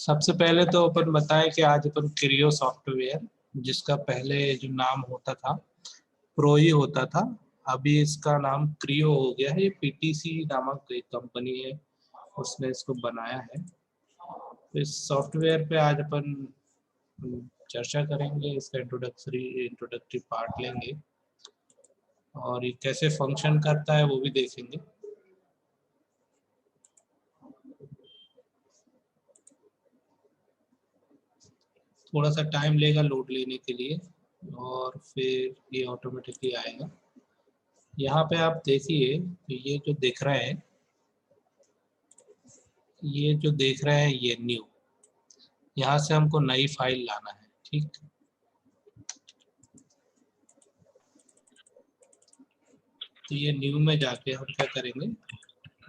सबसे पहले तो अपन बताएं कि आज अपन क्रियो सॉफ्टवेयर, जिसका पहले जो नाम होता था प्रो ही होता था, अभी इसका नाम क्रियो हो गया है। ये पीटीसी नामक एक कंपनी है, उसने इसको बनाया है। तो इस सॉफ्टवेयर पे आज अपन चर्चा करेंगे, इसका इंट्रोडक्टरी पार्ट लेंगे और ये कैसे फंक्शन करता है वो भी देखेंगे। थोड़ा सा टाइम लेगा लोड लेने के लिए और फिर ये ऑटोमेटिकली आएगा। यहाँ पे आप देखिए, ये जो दिख रहा है, ये न्यू, यहाँ से हमको नई फाइल लाना है। ठीक, तो ये न्यू में जाके हम क्या करेंगे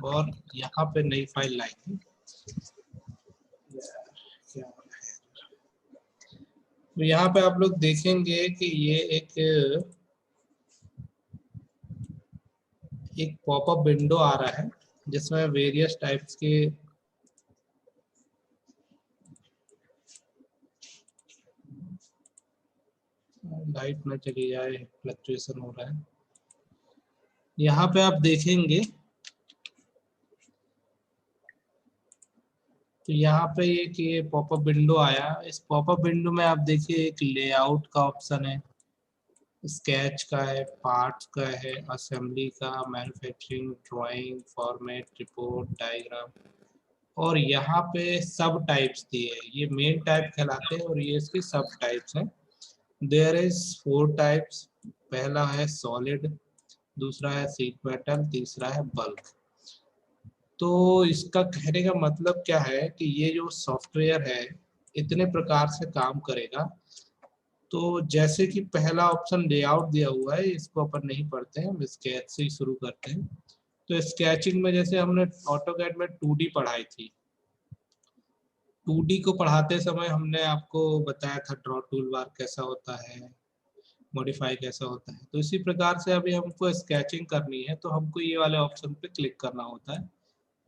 और यहाँ पे नई फाइल लाएंगे। तो यहाँ पे आप लोग देखेंगे कि ये एक पॉपअप विंडो आ रहा है जिसमें वेरियस टाइप्स के लाइट में चली जाए, फ्लक्चुएशन हो रहा है। यहाँ पे आप देखेंगे तो यहाँ पे ये पॉपअप विंडो आया। इस पॉपअप विंडो में आप देखिए एक लेआउट का ऑप्शन है, स्केच का है, पार्ट्स का है, असेंबली का, manufacturing, drawing, format, report, diagram, और यहाँ पे सब टाइप्स दिए है। ये मेन टाइप कहलाते हैं और ये इसके सब टाइप्स हैं। There is 4 types. पहला है सॉलिड, दूसरा है शीट मेटल, तीसरा है बल्क। तो इसका कहने का मतलब क्या है कि ये जो सॉफ्टवेयर है इतने प्रकार से काम करेगा। तो जैसे कि पहला ऑप्शन लेआउट दिया हुआ है, इसको अपन नहीं पढ़ते हैं, हम स्केच से ही शुरू करते हैं। तो स्केचिंग में जैसे हमने ऑटोकैड में 2D पढ़ाई थी, 2D को पढ़ाते समय हमने आपको बताया था ड्रॉ टूल बार कैसा होता है, मॉडिफाई कैसा होता है। तो इसी प्रकार से अभी हमको स्केचिंग करनी है तो हमको ये वाले ऑप्शन पे क्लिक करना होता है।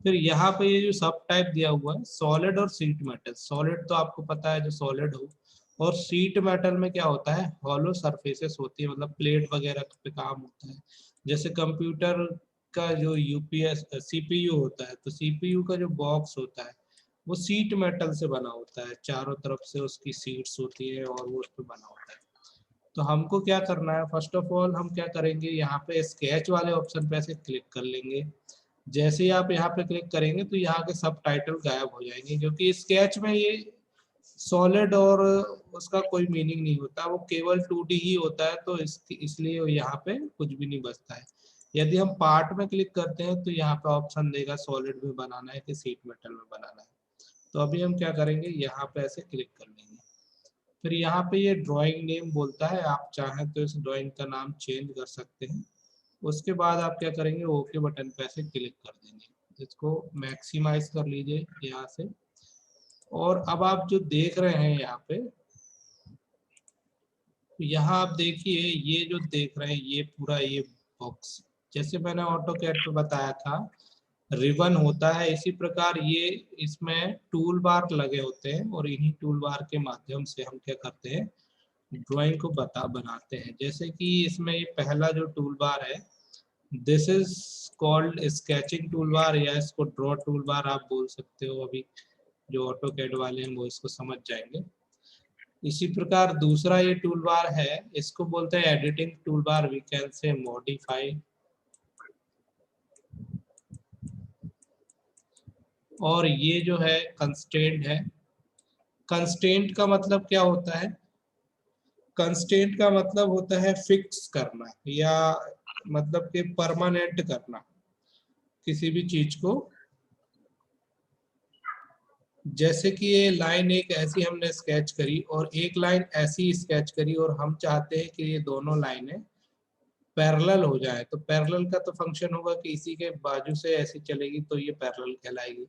फिर यहाँ पे ये जो सब टाइप दिया हुआ है, सॉलिड और शीट मेटल। सॉलिड तो आपको पता है जो सॉलिड हो, और शीट मेटल में क्या होता है, हॉलो सरफेसेस होती है, मतलब प्लेट वगैरह पे काम होता है। जैसे कंप्यूटर का जो यूपीएस सीपीयू होता है, तो सीपीयू का जो बॉक्स होता है वो शीट मेटल से बना होता है, चारों तरफ से उसकी सीट्स होती है और वो उस पर बना होता है। तो हमको क्या करना है, फर्स्ट ऑफ ऑल हम क्या करेंगे, यहाँ पे स्केच वाले ऑप्शन पे ऐसे क्लिक कर लेंगे। जैसे ही आप यहाँ पे क्लिक करेंगे तो यहाँ के सब टाइटल गायब हो जाएंगे, क्योंकि स्केच में ये सॉलिड और उसका कोई मीनिंग नहीं होता, वो केवल 2D ही होता है। तो इसलिए यहाँ पे कुछ भी नहीं बचता है। यदि हम पार्ट में क्लिक करते हैं तो यहाँ पे ऑप्शन देगा सॉलिड में बनाना है कि शीट मेटल में बनाना है। तो अभी हम क्या करेंगे, यहाँ पे ऐसे क्लिक कर लेंगे। फिर यहाँ पे ये ड्राइंग नेम बोलता है, आप चाहें तो इस ड्राइंग का नाम चेंज कर सकते हैं। उसके बाद आप क्या करेंगे, ओके बटन पे ऐसे क्लिक कर देंगे। इसको मैक्सिमाइज कर लीजिए यहाँ से। और अब आप जो देख रहे हैं यहाँ पे, तो यहाँ आप देखिए, ये जो देख रहे हैं ये पूरा ये बॉक्स, जैसे मैंने ऑटो कैड पे बताया था रिबन होता है, इसी प्रकार ये इसमें टूल बार लगे होते हैं और इन्हीं टूल बार के माध्यम से हम क्या करते हैं, ड्राइंग को बनाते हैं। जैसे कि इसमें ये पहला जो टूल बार है, this is called sketching tool bar, या इसको ड्रॉ टूल बार आप बोल सकते हो। अभी जो ऑटो कैड वाले हैं वो इसको समझ जाएंगे। इसी प्रकार दूसरा ये टूल बार है, इसको बोलते हैं editing tool bar, we can say modify. और ये जो है कंस्ट्रेंट है। कंस्ट्रेंट का मतलब क्या होता है, कंस्ट्रेंट का मतलब होता है फिक्स करना, या मतलब कि परमानेंट करना किसी भी चीज को। जैसे कि ये लाइन एक ऐसी हमने स्केच करी और एक लाइन ऐसी स्केच करी, और हम चाहते हैं कि ये दोनों लाइनें पैरेलल हो जाए। तो पैरेलल का तो फंक्शन होगा कि इसी के बाजू से ऐसी चलेगी तो ये पैरेलल कहलाएगी।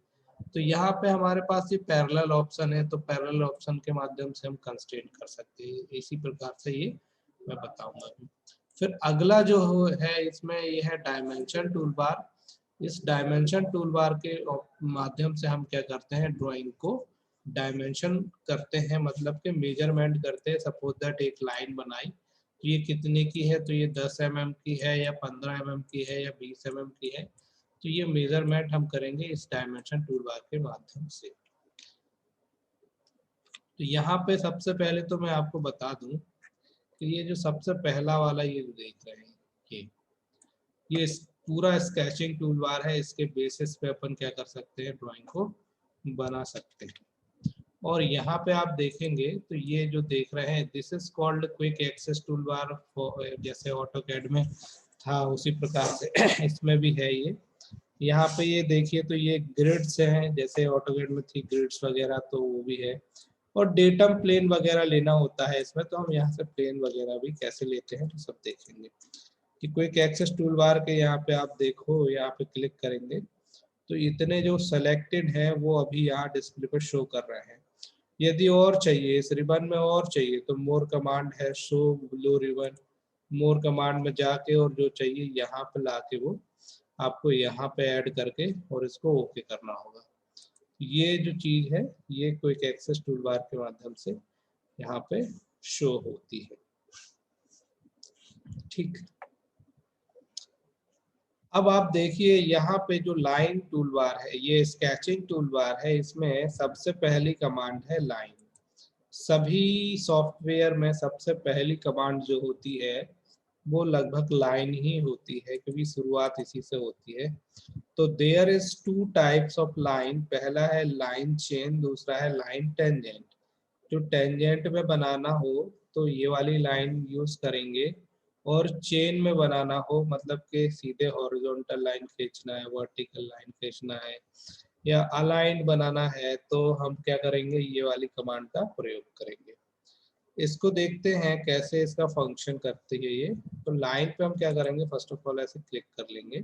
तो यहाँ पे हमारे पास ये पैरेलल ऑप्शन है, तो पैरेलल ऑप्शन के माध्यम से हम कंस्ट्रेंट कर सकते हैं। इसी प्रकार से ये मैं बताऊंगा अभी। फिर अगला जो है इसमें ये है डायमेंशन टूल बार। इस डायमेंशन टूल बार के माध्यम से हम क्या करते हैं, ड्राइंग को डायमेंशन करते हैं, मतलब कि मेजरमेंट करते हैं। सपोज दैट एक लाइन बनाई तो ये कितने की है, तो ये 10 mm की है या 15 mm की है या 20 mm की है, तो ये मेजरमेंट हम करेंगे इस डायमेंशन टूल बार के माध्यम से। तो यहाँ पे सबसे पहले तो मैं आपको बता दूं कि ये जो सबसे पहला वाला ये जो देख रहे हैं, ये पूरा स्केचिंग टूल बार है। इसके बेसिस पे अपन क्या कर सकते हैं, ड्राइंग को बना सकते हैं। और यहाँ पे आप देखेंगे तो ये जो देख रहे हैं, this is called quick access tool bar. जैसे ऑटोकैड में था उसी प्रकार से इसमें भी है ये। यहाँ पे ये देखिए तो ये ग्रिड्स हैं, जैसे ऑटोकैड में थी ग्रिड्स वगैरह, तो वो भी है। और डेटम प्लेन वगैरह लेना होता है इसमें, तो हम यहाँ से प्लेन वगैरह भी कैसे लेते हैं तो सब देखेंगे। कि क्विक एक्सेस टूल बार के यहाँ पे आप देखो, यहाँ पे क्लिक करेंगे तो इतने जो सेलेक्टेड हैं वो अभी यहाँ डिस्प्ले पर शो कर रहे हैं। यदि और चाहिए, इस रिबन में और चाहिए, तो मोर कमांड है, शो ब्लू रिबन। मोर कमांड में जाके और जो चाहिए यहाँ पे लाके वो आपको यहाँ पे ऐड करके और इसको ओके करना होगा। ये जो चीज है ये क्विक एक्सेस टूल बार के माध्यम से यहाँ पे शो होती है। ठीक, अब आप देखिए यहाँ पे जो लाइन टूल बार है, ये स्केचिंग टूल बार है, इसमें सबसे पहली कमांड है लाइन। सभी सॉफ्टवेयर में सबसे पहली कमांड जो होती है वो लगभग लाइन ही होती है, क्योंकि शुरुआत इसी से होती है। तो there is two types of line, पहला है लाइन चेन, दूसरा है लाइन टेंजेंट। जो टेंजेंट में बनाना हो तो ये वाली लाइन यूज करेंगे, और चेन में बनाना हो मतलब कि सीधे हॉरिजॉन्टल लाइन खींचना है, वर्टिकल लाइन खींचना है या अलाइन बनाना है, तो हम क्या करेंगे, ये वाली कमांड का प्रयोग करेंगे। इसको देखते हैं कैसे इसका फंक्शन करती है ये। तो लाइन पे हम क्या करेंगे, फर्स्ट ऑफ ऑल ऐसे क्लिक कर लेंगे।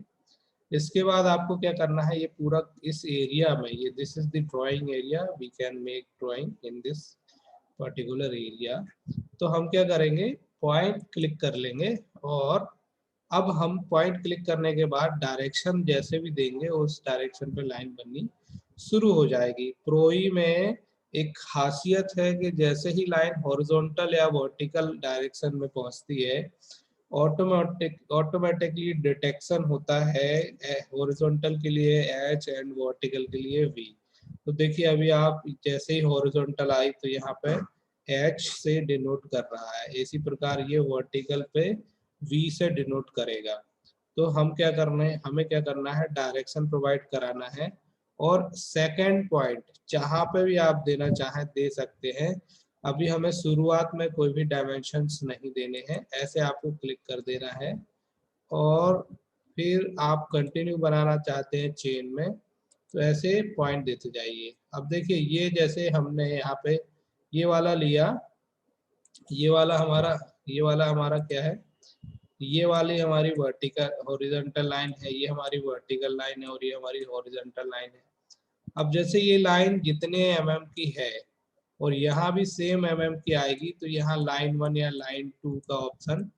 इसके बाद आपको क्या करना है, ये पूरा इस एरिया में, ये this is the drawing area, we can make drawing in this particular area. तो हम क्या करेंगे, पॉइंट क्लिक कर लेंगे, और अब हम पॉइंट क्लिक करने के बाद डायरेक्शन जैसे भी देंगे उस डायरेक्शन पे लाइन बननी शुरू हो जाएगी। प्रोई में एक खासियत है कि जैसे ही लाइन हॉरिजॉन्टल या वर्टिकल डायरेक्शन में पहुंचती है, ऑटोमेटिकली डिटेक्शन होता है हॉरिजॉन्टल के लिए H एंड वर्टिकल के लिए V। तो देखिए अभी आप जैसे ही हॉरिजॉन्टल आई तो यहाँ पे H से डिनोट कर रहा है, इसी प्रकार ये वर्टिकल पे V से डिनोट करेगा। तो हम क्या करना है, हमें क्या करना है, डायरेक्शन प्रोवाइड कराना है। और सेकंड पॉइंट जहाँ पे भी आप देना चाहें दे सकते हैं। अभी हमें शुरुआत में कोई भी डायमेंशंस नहीं देने हैं, ऐसे आपको क्लिक कर देना है। और फिर आप कंटिन्यू बनाना चाहते हैं चेन में, तो ऐसे पॉइंट देते जाइए। अब देखिए ये जैसे हमने यहाँ पे ये वाला लिया, ये वाला हमारा क्या है, ये वाली हमारी वर्टिकल हॉरिजॉन्टल लाइन है, ये हमारी वर्टिकल लाइन है, और ये हमारी हॉरिजॉन्टल लाइन है। अब जैसे ये लाइन जितने mm की है और यहाँ भी सेम mm की आएगी, तो यहाँ लाइन 1 या लाइन 2 का ऑप्शन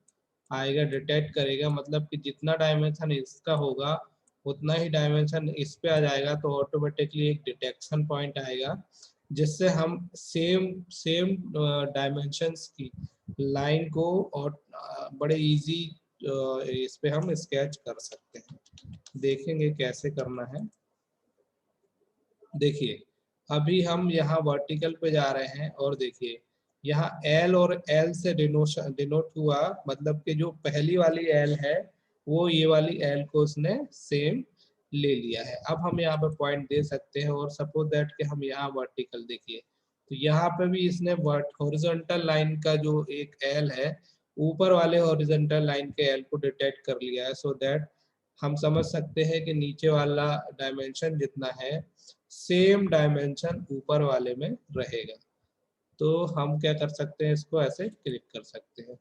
आएगा, डिटेक्ट करेगा, मतलब कि जितना डायमेंशन इसका होगा उतना ही डायमेंशन इस पे आ जाएगा। तो ऑटोमेटिकली एक डिटेक्शन पॉइंट आएगा, जिससे हम सेम सेम डायमेंशंस की लाइन को और बड़े इजी इस पे हम स्केच कर सकते हैं। देखेंगे कैसे करना है। देखिए अभी हम यहाँ वर्टिकल पे जा रहे हैं, और देखिए यहाँ L और L से डिनोट हुआ, मतलब कि जो पहली वाली L है वो ये वाली L को उसने सेम ले लिया है। अब हम यहाँ पे पॉइंट दे सकते हैं, और सपोज दैट कि हम यहाँ वर्टिकल देखिए, तो यहाँ पे भी इसने हॉरिजॉन्टल लाइन का जो एक L है, ऊपर वाले हॉरिजॉन्टल लाइन के L को डिटेक्ट कर लिया है, सो दैट हम समझ सकते हैं कि नीचे वाला डायमेंशन जितना है सेम डायमेंशन ऊपर वाले में रहेगा। तो हम क्या कर सकते हैं, इसको ऐसे क्लिक कर सकते हैं।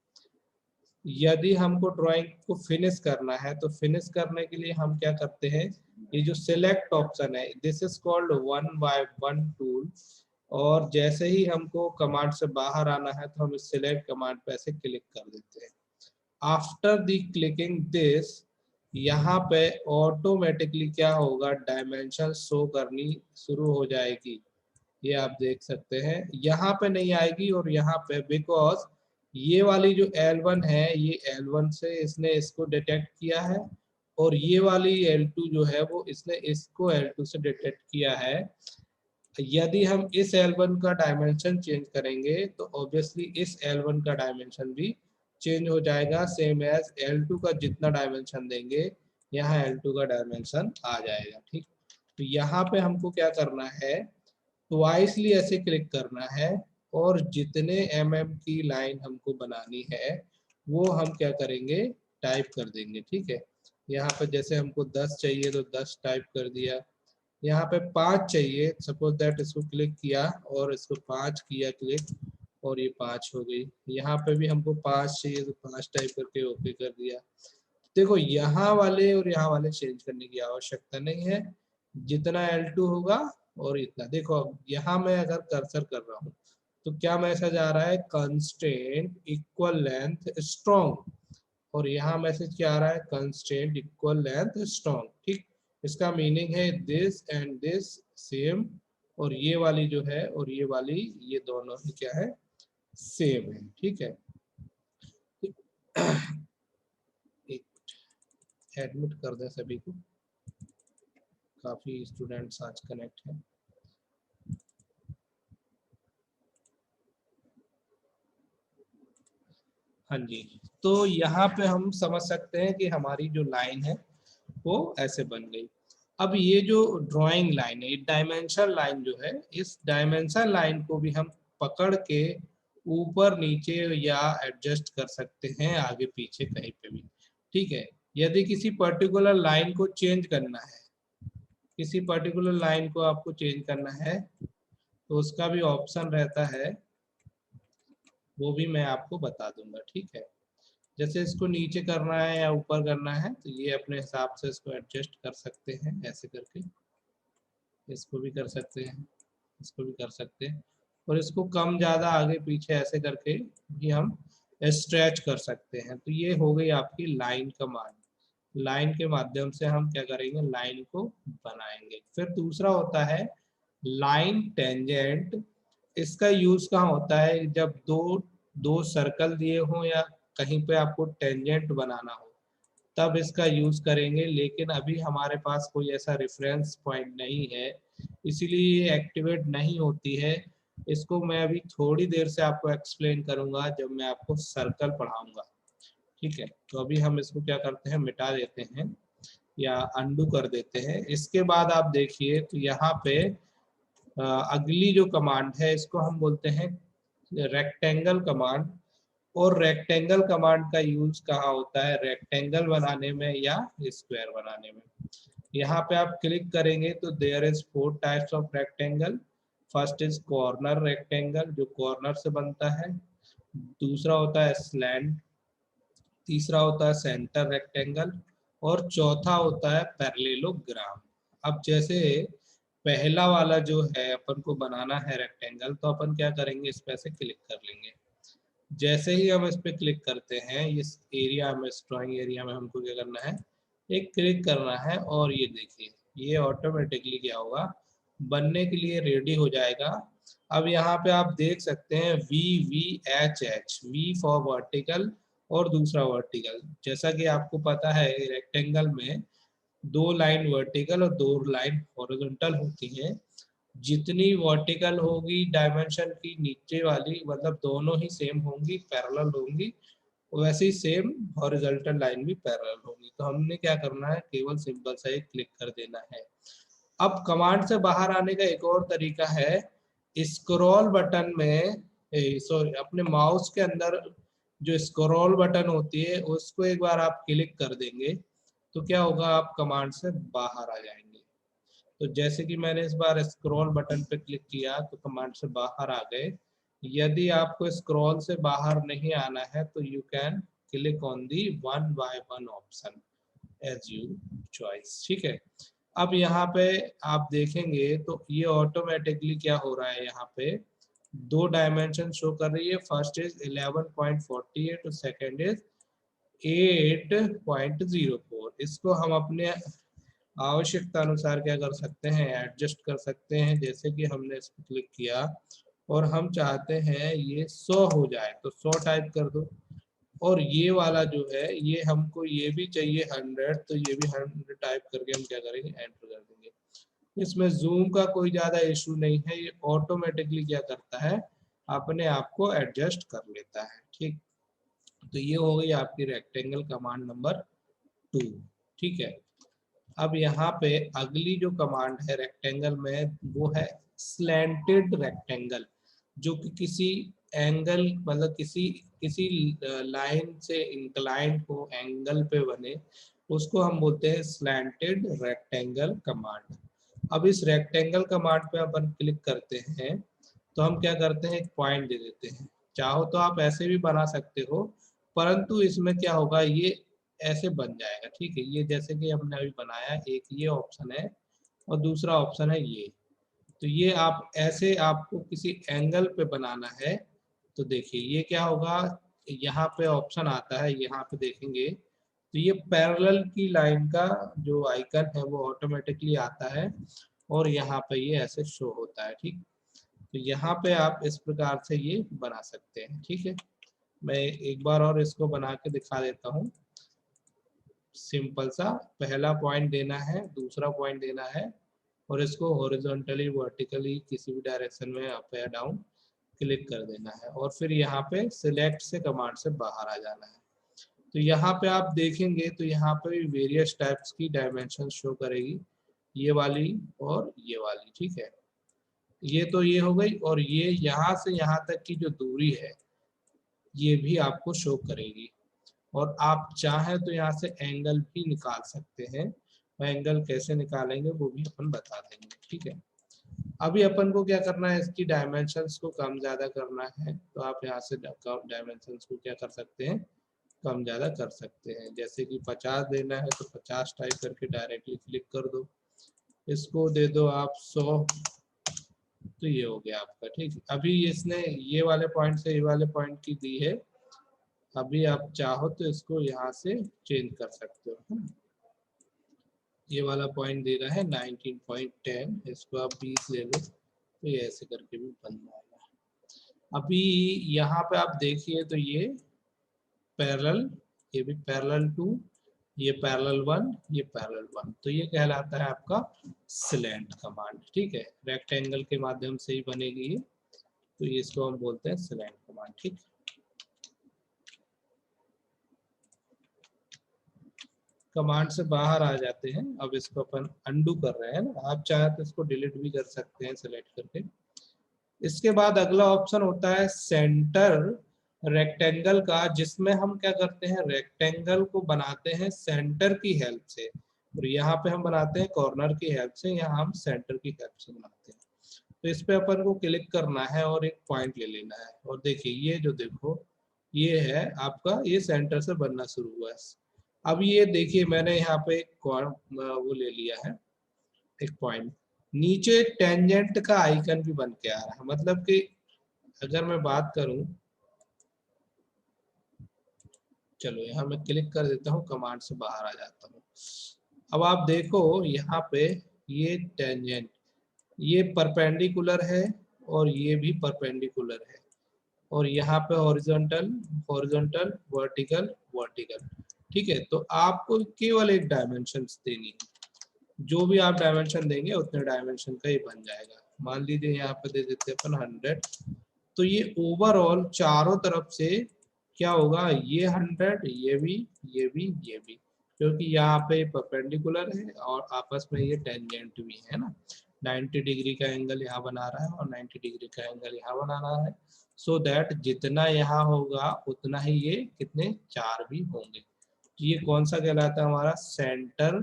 यदि हमको ड्राइंग को फिनिश करना है, तो फिनिश करने के लिए हम क्या करते हैं, ये जो सिलेक्ट ऑप्शन है, this is called 1 by 1 tool. और जैसे ही हमको कमांड से बाहर आना है तो हम इस सिलेक्ट कमांड पे ऐसे क्लिक कर देते हैं। आफ्टर द क्लिकिंग दिस, यहाँ पे ऑटोमेटिकली क्या होगा, डायमेंशन शो करनी शुरू हो जाएगी। ये आप देख सकते हैं, यहाँ पे नहीं आएगी और यहाँ पे, बिकॉज ये वाली जो L1 है ये L1 से इसने इसको डिटेक्ट किया है, और ये वाली L2 जो है वो इसने इसको L2 से डिटेक्ट किया है। यदि हम इस L1 का डायमेंशन चेंज करेंगे तो ऑब्वियसली इस L1 का डायमेंशन भी चेंज हो जाएगा, सेम एज L2 का जितना डायमेंशन देंगे यहाँ L2 का डायमेंशन आ जाएगा। ठीक, तो यहाँ पे हमको क्या करना है, ट्वाइसली ऐसे क्लिक करना है, और जितने की लाइन हमको बनानी है वो हम क्या करेंगे, टाइप कर देंगे। ठीक है, यहाँ पे जैसे हमको 10 चाहिए तो 10 टाइप कर दिया, यहाँ पे 5 चाहिए, सपोज दैट इसको क्लिक किया और इसको 5 किया क्लिक, और ये 5 हो गई। यहाँ पे भी हमको 5 चाहिए तो 5 टाइप करके ओके कर दिया। देखो यहाँ वाले और यहाँ वाले चेंज करने की आवश्यकता नहीं है, जितना L2 होगा और इतना। देखो अब यहाँ मैं अगर कर्सर कर रहा हूँ तो क्या मैसेज आ रहा है, कंस्ट्रेंट इक्वल लेंथ स्ट्रॉन्ग, और यहाँ मैसेज क्या आ रहा है, कंस्ट्रेंट इक्वल लेंथ स्ट्रॉन्ग। ठीक, इसका मीनिंग है दिस एंड दिस सेम, और ये वाली जो है और ये वाली, ये दोनों ही क्या है, सेम है। ठीक है, एक एडमिट कर दें सभी को, काफी स्टूडेंट्स आज कनेक्ट हैं। हाँ जी, तो यहाँ पे हम समझ सकते हैं कि हमारी जो लाइन है वो ऐसे बन गई। अब ये जो ड्राइंग लाइन है, डायमेंशन लाइन जो है, इस डायमेंशन लाइन को भी हम पकड़ के ऊपर नीचे या एडजस्ट कर सकते हैं आगे पीछे कहीं पे भी। ठीक है, यदि किसी पर्टिकुलर लाइन को चेंज करना है, किसी पर्टिकुलर लाइन को आपको चेंज करना है तो उसका भी ऑप्शन रहता है, वो भी मैं आपको बता दूंगा। ठीक है, जैसे इसको नीचे करना है या ऊपर करना है तो ये अपने हिसाब से इसको एडजस्ट कर सकते हैं, ऐसे करके इसको भी कर सकते हैं, इसको भी कर सकते हैं, और इसको कम ज़्यादा आगे पीछे ऐसे करके भी हम स्ट्रेच कर सकते हैं। तो ये हो गई आपकी लाइन कमांड। लाइन के माध्यम से हम क्या करेंगे, लाइन को बनाएंगे। फिर दूसरा होता है लाइन टेंजेंट। इसका यूज कहाँ होता है, जब दो दो सर्कल दिए हों या कहीं पे आपको टेंजेंट बनाना हो तब इसका यूज करेंगे, लेकिन अभी हमारे पास कोई ऐसा रेफरेंस पॉइंट नहीं है, इसीलिए ये एक्टिवेट नहीं होती है। इसको मैं अभी थोड़ी देर से आपको एक्सप्लेन करूंगा जब मैं आपको सर्कल पढ़ाऊंगा। ठीक है, तो अभी हम इसको क्या करते हैं, मिटा देते हैं या अंडू कर देते हैं। इसके बाद आप देखिए तो यहाँ पे अगली जो कमांड है इसको हम बोलते हैं रेक्टेंगल कमांड। और रेक्टेंगल कमांड का यूज कहाँ होता है, रेक्टेंगल बनाने में या स्क्वायर बनाने में। यहाँ पे आप क्लिक करेंगे तो there is 4 types of rectangle. First is corner rectangle, जो कॉर्नर से बनता है। दूसरा होता है स्लैंट, तीसरा होता है सेंटर रेक्टेंगल, और चौथा होता है पैरेललोग्राम। अब जैसे पहला वाला जो है अपन को बनाना है रेक्टेंगल, तो अपन क्या करेंगे, इस पे से क्लिक कर लेंगे। जैसे ही हम इस पे क्लिक करते हैं, इस एरिया में, इस ड्राइंग एरिया में हमको क्या करना है, एक क्लिक करना है, और ये देखिए ये ऑटोमेटिकली क्या होगा, बनने के लिए रेडी हो जाएगा। अब यहाँ पे आप देख सकते हैं V V H H, V for vertical और दूसरा वर्टिकल। जैसा कि आपको पता है रेक्टेंगल में 2 लाइन वर्टिकल और 2 लाइन हॉरिजॉन्टल होती हैं। जितनी वर्टिकल होगी डायमेंशन की नीचे वाली, मतलब दोनों ही सेम होंगी, पैरेलल होंगी, वैसे ही सेम हॉरिजॉन्टल लाइन भी पैरेलल होगी। तो हमने क्या करना है, केवल सिंपल सा एक क्लिक कर देना है। अब कमांड से बाहर आने का एक और तरीका है, स्क्रॉल बटन में, सॉरी अपने माउस के अंदर जो स्क्रॉल बटन होती है उसको एक बार आप क्लिक कर देंगे तो क्या होगा, आप कमांड से बाहर आ जाएंगे। तो जैसे कि मैंने इस बार स्क्रॉल बटन पे क्लिक किया तो कमांड से बाहर आ गए। यदि आपको स्क्रॉल से बाहर नहीं आना है तो you can click on the 1 by 1 option as you choice. ठीक है, अब यहाँ पे आप देखेंगे तो ये ऑटोमेटिकली क्या हो रहा है, यहाँ पे 2 डायमेंशन शो कर रही है। फर्स्ट इज 11.48 और सेकेंड इज 8.04। इसको हम अपने आवश्यकता अनुसार क्या कर सकते हैं, एडजस्ट कर सकते हैं। जैसे कि हमने इस पर क्लिक किया और हम चाहते हैं ये 100 हो जाए तो 100 टाइप कर दो, और ये वाला जो है ये हमको ये भी चाहिए 100, तो ये भी 100 टाइप करके हम क्या करेंगे, एंटर कर देंगे। इसमें जूम का कोई ज्यादा इशू नहीं है, ये ऑटोमेटिकली क्या करता है, अपने आप को एडजस्ट कर लेता है। ठीक, तो ये हो गई आपकी रेक्टेंगल कमांड नंबर 2। ठीक है, अब यहाँ पे अगली जो कमांड है रेक्टेंगल में वो है स्लैंटेड रेक्टेंगल, जो कि किसी एंगल मतलब किसी किसी लाइन से इंक्लाइंड हो, एंगल पे बने, उसको हम बोलते हैं स्लैंटेड रेक्टेंगल कमांड। अब इस रेक्टेंगल कमांड पे अपन क्लिक करते हैं तो हम क्या करते हैं, एक पॉइंट दे देते हैं। चाहो तो आप ऐसे भी बना सकते हो, परंतु इसमें क्या होगा, ये ऐसे बन जाएगा। ठीक है, ये जैसे कि हमने अभी बनाया, एक ये ऑप्शन है और दूसरा ऑप्शन है ये। तो ये आप ऐसे आपको किसी एंगल पे बनाना है तो देखिए ये क्या होगा, यहाँ पे ऑप्शन आता है, यहाँ पे देखेंगे तो ये पैरेलल की लाइन का जो आइकन है वो ऑटोमेटिकली आता है और यहाँ पे ये ऐसे शो होता है। ठीक, तो यहाँ पे आप इस प्रकार से ये बना सकते हैं। ठीक है, मैं एक बार और इसको बना के दिखा देता हूँ। सिंपल सा पहला पॉइंट देना है, दूसरा पॉइंट देना है और इसको हॉरिजॉन्टली वर्टिकली किसी भी डायरेक्शन में अप या डाउन क्लिक कर देना है और फिर यहाँ पे सिलेक्ट से कमांड से बाहर आ जाना है। तो यहाँ पे आप देखेंगे तो यहाँ पे वेरियस टाइप्स की डायमेंशन शो करेगी, ये वाली और ये वाली। ठीक है, ये तो ये हो गई, और ये यहाँ से यहाँ तक की जो दूरी है ये भी आपको शो करेगी। और आप चाहें तो यहाँ से एंगल भी निकाल सकते हैं, और एंगल कैसे निकालेंगे वो भी अपन बता देंगे। ठीक है, अभी अपन को क्या करना है, इसकी डायमेंशंस को कम ज्यादा करना है, तो आप यहाँ से डायमेंशंस को क्या कर सकते हैं, कम ज्यादा कर सकते हैं। जैसे कि 50 देना है तो 50 टाइप करके डायरेक्टली क्लिक कर दो, इसको दे दो आप 100, तो ये हो गया आपका। ठीक, अभी इसने ये वाले पॉइंट से ये वाले पॉइंट की दी है, अभी आप चाहो तो इसको यहाँ से चेंज कर सकते हो, है ना। ये वाला पॉइंट दे रहा है 19.10, इसको आप 20 ले लो, तो ये ऐसे करके भी बन जाएगा। अभी यहाँ पे आप देखिए तो ये पैरेलल, ये भी पैरेलल टू, ये पैरेलल 1, ये पैरेलल 1, तो ये कहलाता है आपका स्लैंट कमांड। ठीक है, रेक्टेंगल के माध्यम से ही बनेगी ये, तो ये इसको हम बोलते हैं स्लैंट कमांड। ठीक, कमांड से बाहर आ जाते हैं, अब इसको अपन अंडू कर रहे हैं ना, आप चाहे तो इसको डिलीट भी कर सकते हैं सेलेक्ट करके। इसके बाद अगला ऑप्शन होता है सेंटर रेक्टेंगल का, जिसमें हम क्या करते हैं, रेक्टेंगल को बनाते हैं सेंटर की हेल्प से, और यहाँ पे हम बनाते हैं कॉर्नर की हेल्प से, यहाँ हम सेंटर की हेल्प से बनाते हैं। तो इस पे अपन को क्लिक करना है और एक पॉइंट ले लेना है, और देखिए ये जो देखो ये है आपका, ये सेंटर से बनना शुरू हुआ है। अब ये देखिए मैंने यहाँ पे एक वो ले लिया है, एक पॉइंट, नीचे टेंजेंट का आइकन भी बन के आ रहा है। मतलब कि अगर मैं बात करूं, चलो यहाँ मैं क्लिक कर देता हूँ, कमांड से बाहर आ जाता हूँ। अब आप देखो यहाँ पे ये टेंजेंट, ये परपेंडिकुलर है और ये भी परपेंडिकुलर है, और यहाँ पे हॉरिजॉन्टल हॉरिजॉन्टल वर्टिकल वर्टिकल। ठीक है, तो आपको केवल एक डायमेंशन देनी है, जो भी आप डायमेंशन देंगे उतने डायमेंशन का ही बन जाएगा। मान लीजिए यहाँ पे दे देते हैं अपन 100, तो ये ओवरऑल चारों तरफ से क्या होगा, ये 100, ये भी, ये भी, ये भी, क्योंकि यहाँ पे परपेंडिकुलर है और आपस में ये टेंजेंट भी है ना। 90 डिग्री का एंगल यहाँ बना रहा है और 90 डिग्री का एंगल यहाँ बना रहा है, सो दैट जितना यहाँ होगा उतना ही ये कितने, 4 भी होंगे। ये कौन सा कहलाता है, हमारा सेंटर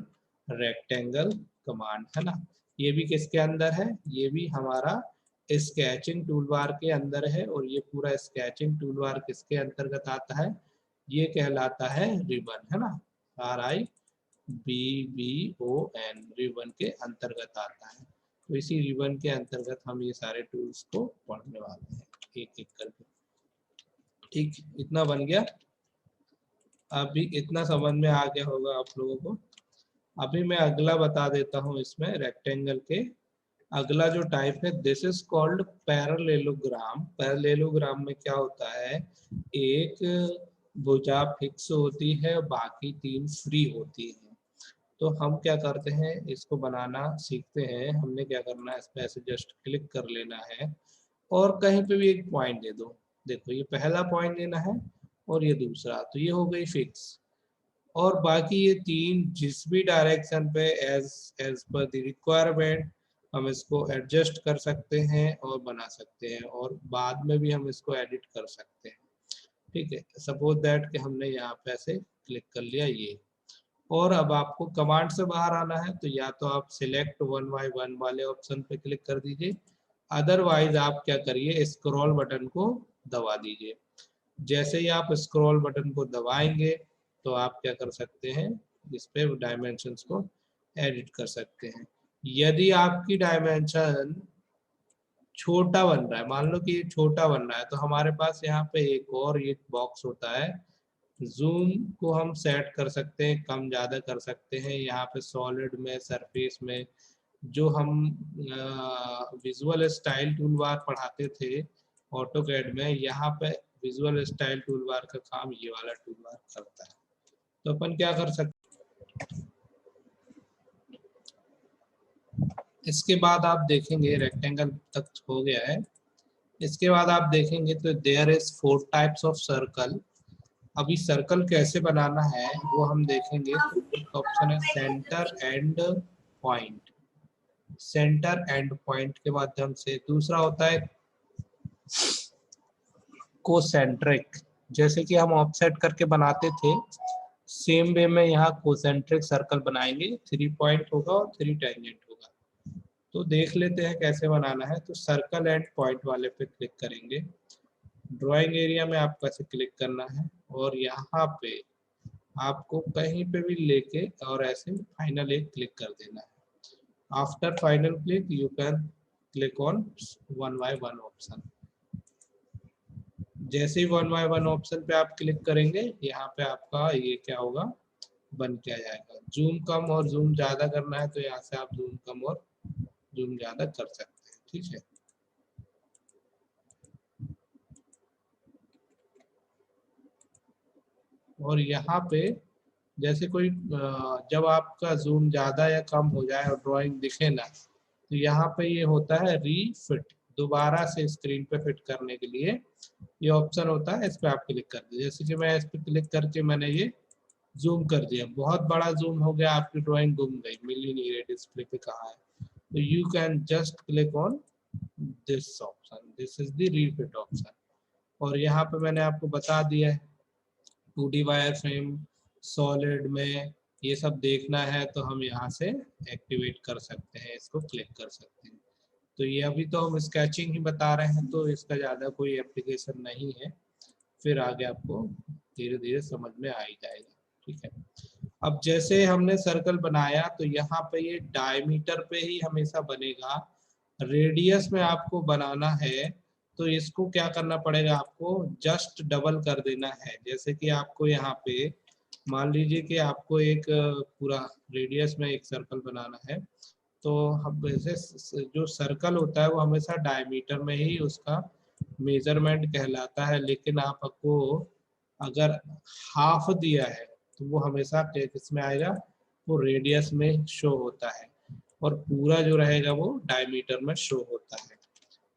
रेक्टेंगल कमांड, है ना। ये भी किसके अंदर है, ये भी हमारा स्केचिंग टूलबार के अंदर है, और ये पूरा स्केचिंग टूलबार किसके अंतर्गत आता है, ये कहलाता है रिबन, है ना, RIBBON, रिबन के अंतर्गत आता है। तो इसी रिबन के अंतर्गत हम ये सारे टूल्स को पढ़ने वाले हैं एक एक करके। ठीक, इतना बन गया, अभी इतना समझ में आ गया होगा आप लोगों को। अभी मैं अगला बता देता हूँ इसमें रेक्टेंगल के अगला जो टाइप है, this is called parallelogram. Parallelogram में क्या होता है, एक भुजा फिक्स होती है और बाकी 3 फ्री होती है। तो हम क्या करते हैं, इसको बनाना सीखते हैं। हमने क्या करना है, इस पे ऐसे जस्ट क्लिक कर लेना है और कहीं पे भी एक पॉइंट दे दो। देखो ये पहला पॉइंट देना है और ये दूसरा, तो ये हो गई फिक्स। और बाकी ये 3 जिस भी डायरेक्शन पे as as per the requirement हम इसको एडजस्ट कर सकते हैं और बना सकते हैं, और बाद में भी हम इसको एडिट कर सकते हैं। ठीक है, सपोज दैट कि हमने यहाँ पे ऐसे क्लिक कर लिया ये, और अब आपको कमांड से बाहर आना है तो या तो आप सिलेक्ट 1 बाय 1 वाले ऑप्शन पे क्लिक कर दीजिए, अदरवाइज आप क्या करिए, स्क्रॉल बटन को दबा दीजिए। जैसे ही आप स्क्रॉल बटन को दबाएंगे तो आप क्या कर सकते हैं, इस पे डायमेंशंस को एडिट कर सकते हैं। यदि आपकी डायमेंशन छोटा बन रहा है, मान लो कि ये छोटा बन रहा है, तो हमारे पास यहाँ पे एक और ये बॉक्स होता है, जूम को हम सेट कर सकते हैं, कम ज़्यादा कर सकते हैं। यहाँ पे सॉलिड में, सरफेस में, जो हम विजुअल स्टाइल टूल बार पढ़ाते थे ऑटोकैड में, यहाँ पे विजुअल स्टाइल टूल बार का काम ये वाला टूल बार करता है। तो अपन क्या कर सकते, इसके बाद आप देखेंगे रेक्टेंगल तक हो गया है। इसके बाद आप देखेंगे तो there is 4 types of circle. अभी सर्कल कैसे बनाना है वो हम देखेंगे। तो एक ऑप्शन है centre and point, centre and point के माध्यम से। दूसरा होता है कोसेंट्रिक, जैसे कि हम ऑफसेट करके बनाते थे, सेम वे में यहाँ कोसेंट्रिक सर्कल बनाएंगे। 3 पॉइंट होगा और 3 टेंजेंट होगा। तो देख लेते हैं कैसे बनाना है। तो सर्कल एंड पॉइंट वाले पे क्लिक करेंगे, ड्राइंग एरिया में आपको ऐसे क्लिक करना है और यहाँ पे आपको कहीं पे भी लेके और ऐसे फाइनल एक क्लिक कर देना है। After final click you can click on 1 by 1 option. जैसे ही 1 बाय 1 ऑप्शन पे आप क्लिक करेंगे, यहाँ पे आपका ये क्या होगा, बन के आ जाएगा। जूम कम और जूम ज्यादा करना है तो यहाँ से आप जूम कम और जूम ज्यादा कर सकते हैं। ठीक है, और यहाँ पे जैसे कोई जब आपका जूम ज्यादा या कम हो जाए और ड्राइंग दिखे ना, तो यहाँ पे ये होता है रीफिट, दोबारा से स्क्रीन पे फिट करने के लिए ये ऑप्शन होता है। इस पे आप क्लिक कर दीजिए। जैसे कि मैं इस पे क्लिक करके मैंने ये जूम कर दिया, बहुत बड़ा जूम हो गया, आपकी ड्राइंग गुम गई, मिल ही नहीं रही डिस्प्ले पे कहाँ है। तो you can just click on this option, this is the refit option. और यहाँ पे मैंने आपको बता दिया है 2D वायर फ्रेम, सॉलिड में ये सब देखना है तो हम यहाँ से एक्टिवेट कर सकते हैं, इसको क्लिक कर सकते हैं। तो ये अभी तो हम स्केचिंग ही बता रहे हैं, तो इसका ज़्यादा कोई एप्लीकेशन नहीं है, फिर आगे आपको धीरे धीरे समझ में आ ही जाएगा। ठीक है, अब जैसे हमने सर्कल बनाया तो यहाँ पे ये डायमीटर पे ही हमेशा बनेगा, रेडियस में आपको बनाना है तो इसको क्या करना पड़ेगा, आपको जस्ट डबल कर देना है। जैसे कि आपको यहाँ पे मान लीजिए कि आपको एक पूरा रेडियस में एक सर्कल बनाना है, तो हम वैसे जो सर्कल होता है वो हमेशा डायमीटर में ही उसका मेजरमेंट कहलाता है, लेकिन आपको अगर हाफ दिया है तो वो हमेशा किसमें आएगा, वो रेडियस में शो होता है, और पूरा जो रहेगा वो डायमीटर में शो होता है।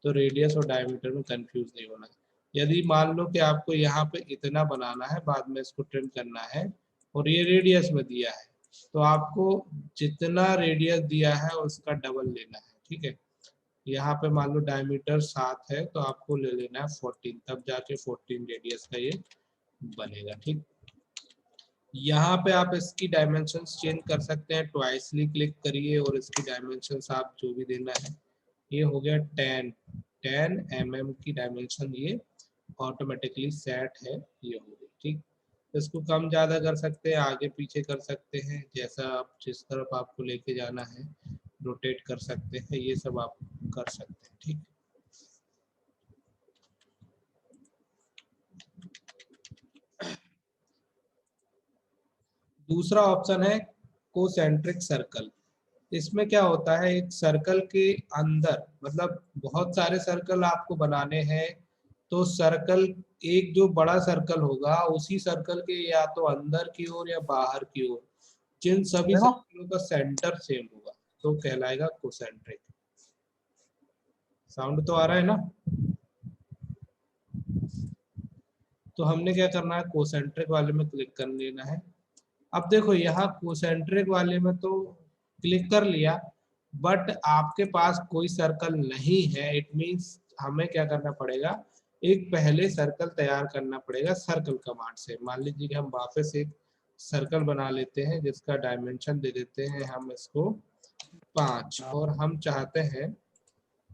तो रेडियस और डायमीटर में कंफ्यूज नहीं होना। यदि मान लो कि आपको यहाँ पे इतना बनाना है, बाद में इसको ट्रिम करना है और ये रेडियस में दिया है, तो आपको जितना रेडियस दिया है उसका डबल लेना है। ठीक है, यहाँ पे मान लो डायमीटर 7 है तो आपको ले लेना है 14, तब जाके 14 रेडियस का ये बनेगा। ठीक, यहाँ पे आप इसकी डायमेंशंस चेंज कर सकते हैं, ट्वाइसली क्लिक करिए और इसकी डायमेंशंस आप जो भी देना है। ये हो गया 10 mm की डायमेंशन, ये ऑटोमेटिकली सेट है, ये हो गई। ठीक, इसको कम ज़्यादा कर सकते हैं, आगे पीछे कर सकते हैं, जैसा आप जिस तरफ आपको लेके जाना है रोटेट कर सकते हैं, ये सब आप कर सकते हैं। ठीक, दूसरा ऑप्शन है कोसेंट्रिक सर्कल। इसमें क्या होता है, एक सर्कल के अंदर, मतलब बहुत सारे सर्कल आपको बनाने हैं, तो सर्कल, एक जो बड़ा सर्कल होगा उसी सर्कल के या तो अंदर की ओर या बाहर की ओर, जिन सभी सर्कलों का सेंटर सेम होगा तो कहलाएगा कोसेंट्रिक। साउंड तो आ रहा है ना? तो हमने क्या करना है, कोसेंट्रिक वाले में क्लिक कर लेना है। अब देखो यहाँ कोसेंट्रिक वाले में तो क्लिक कर लिया, बट आपके पास कोई सर्कल नहीं है। इट मींस हमें क्या करना पड़ेगा, एक पहले सर्कल तैयार करना पड़ेगा सर्कल कमांड से। मान लीजिए कि हम वापस एक सर्कल बना लेते हैं जिसका डायमेंशन दे देते हैं हम इसको 5, और हम चाहते हैं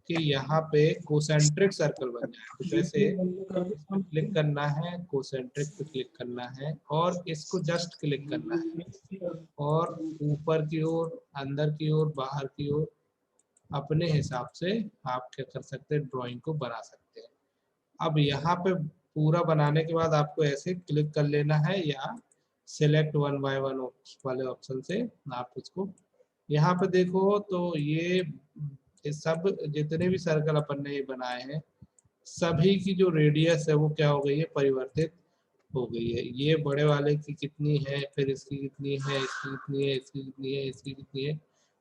कि यहाँ पे कोसेंट्रिक सर्कल बन जाए। तो जैसे इसको क्लिक करना है, कोसेंट्रिक पे क्लिक करना है और इसको जस्ट क्लिक करना है, और ऊपर की ओर, अंदर की ओर, बाहर की ओर अपने हिसाब से आप क्या कर सकते हैं, ड्राइंग को बना सकते हैं। अब यहाँ पे पूरा बनाने के बाद आपको ऐसे क्लिक कर लेना है, या सिलेक्ट वन बाय वन वाले ऑप्शन से आप उसको, यहाँ पे देखो तो ये सब जितने भी सर्कल अपन ने ये बनाए हैं, सभी की जो रेडियस है वो क्या हो गई है, परिवर्तित हो गई है। ये बड़े वाले की कितनी है, फिर इसकी कितनी है, इसकी कितनी है, इसकी कितनी है, इसकी कितनी है,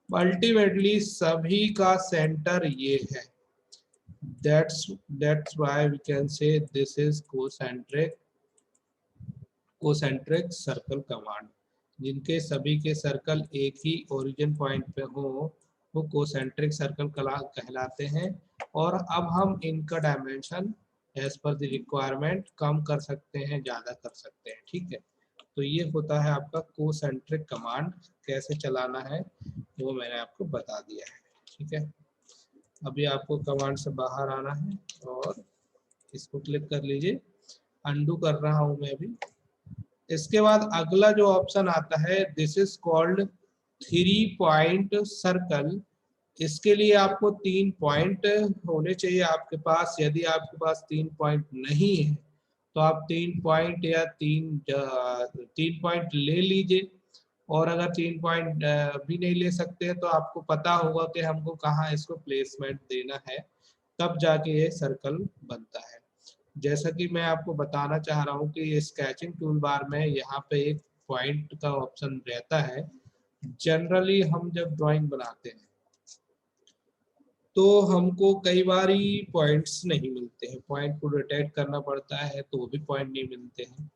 अल्टीमेटली सभी का सेंटर ये है। that's why we can say this is concentric circle command. जिनके सभी के सर्कल एक ही ओरिजिन पॉइंट पे हो वो कोसेंट्रिक सर्कल कहलाते हैं। और अब हम इनका dimension as per the requirement कम कर सकते हैं, ज़्यादा कर सकते हैं। ठीक है, तो ये होता है आपका कोसेंट्रिक कमांड। कैसे चलाना है वो मैंने आपको बता दिया है। ठीक है, अभी आपको कमांड से बाहर आना है और इसको क्लिक कर लीजिए। अंडू कर रहा हूँ मैं अभी। इसके बाद अगला जो ऑप्शन आता है, this is called 3 point circle. इसके लिए आपको 3 पॉइंट होने चाहिए आपके पास। यदि आपके पास 3 पॉइंट नहीं है तो आप 3 पॉइंट या 3 पॉइंट ले लीजिए। और अगर 3 पॉइंट भी नहीं ले सकते तो आपको पता होगा कि हमको कहाँ इसको प्लेसमेंट देना है, तब जाके ये सर्कल बनता है। जैसा कि मैं आपको बताना चाह रहा हूँ कि ये स्केचिंग टूल बार में यहाँ पे एक पॉइंट का ऑप्शन रहता है। जनरली हम जब ड्राइंग बनाते हैं तो हमको कई बार ही पॉइंट्स नहीं मिलते हैं, पॉइंट को रोटेट करना पड़ता है तो वो भी पॉइंट नहीं मिलते हैं।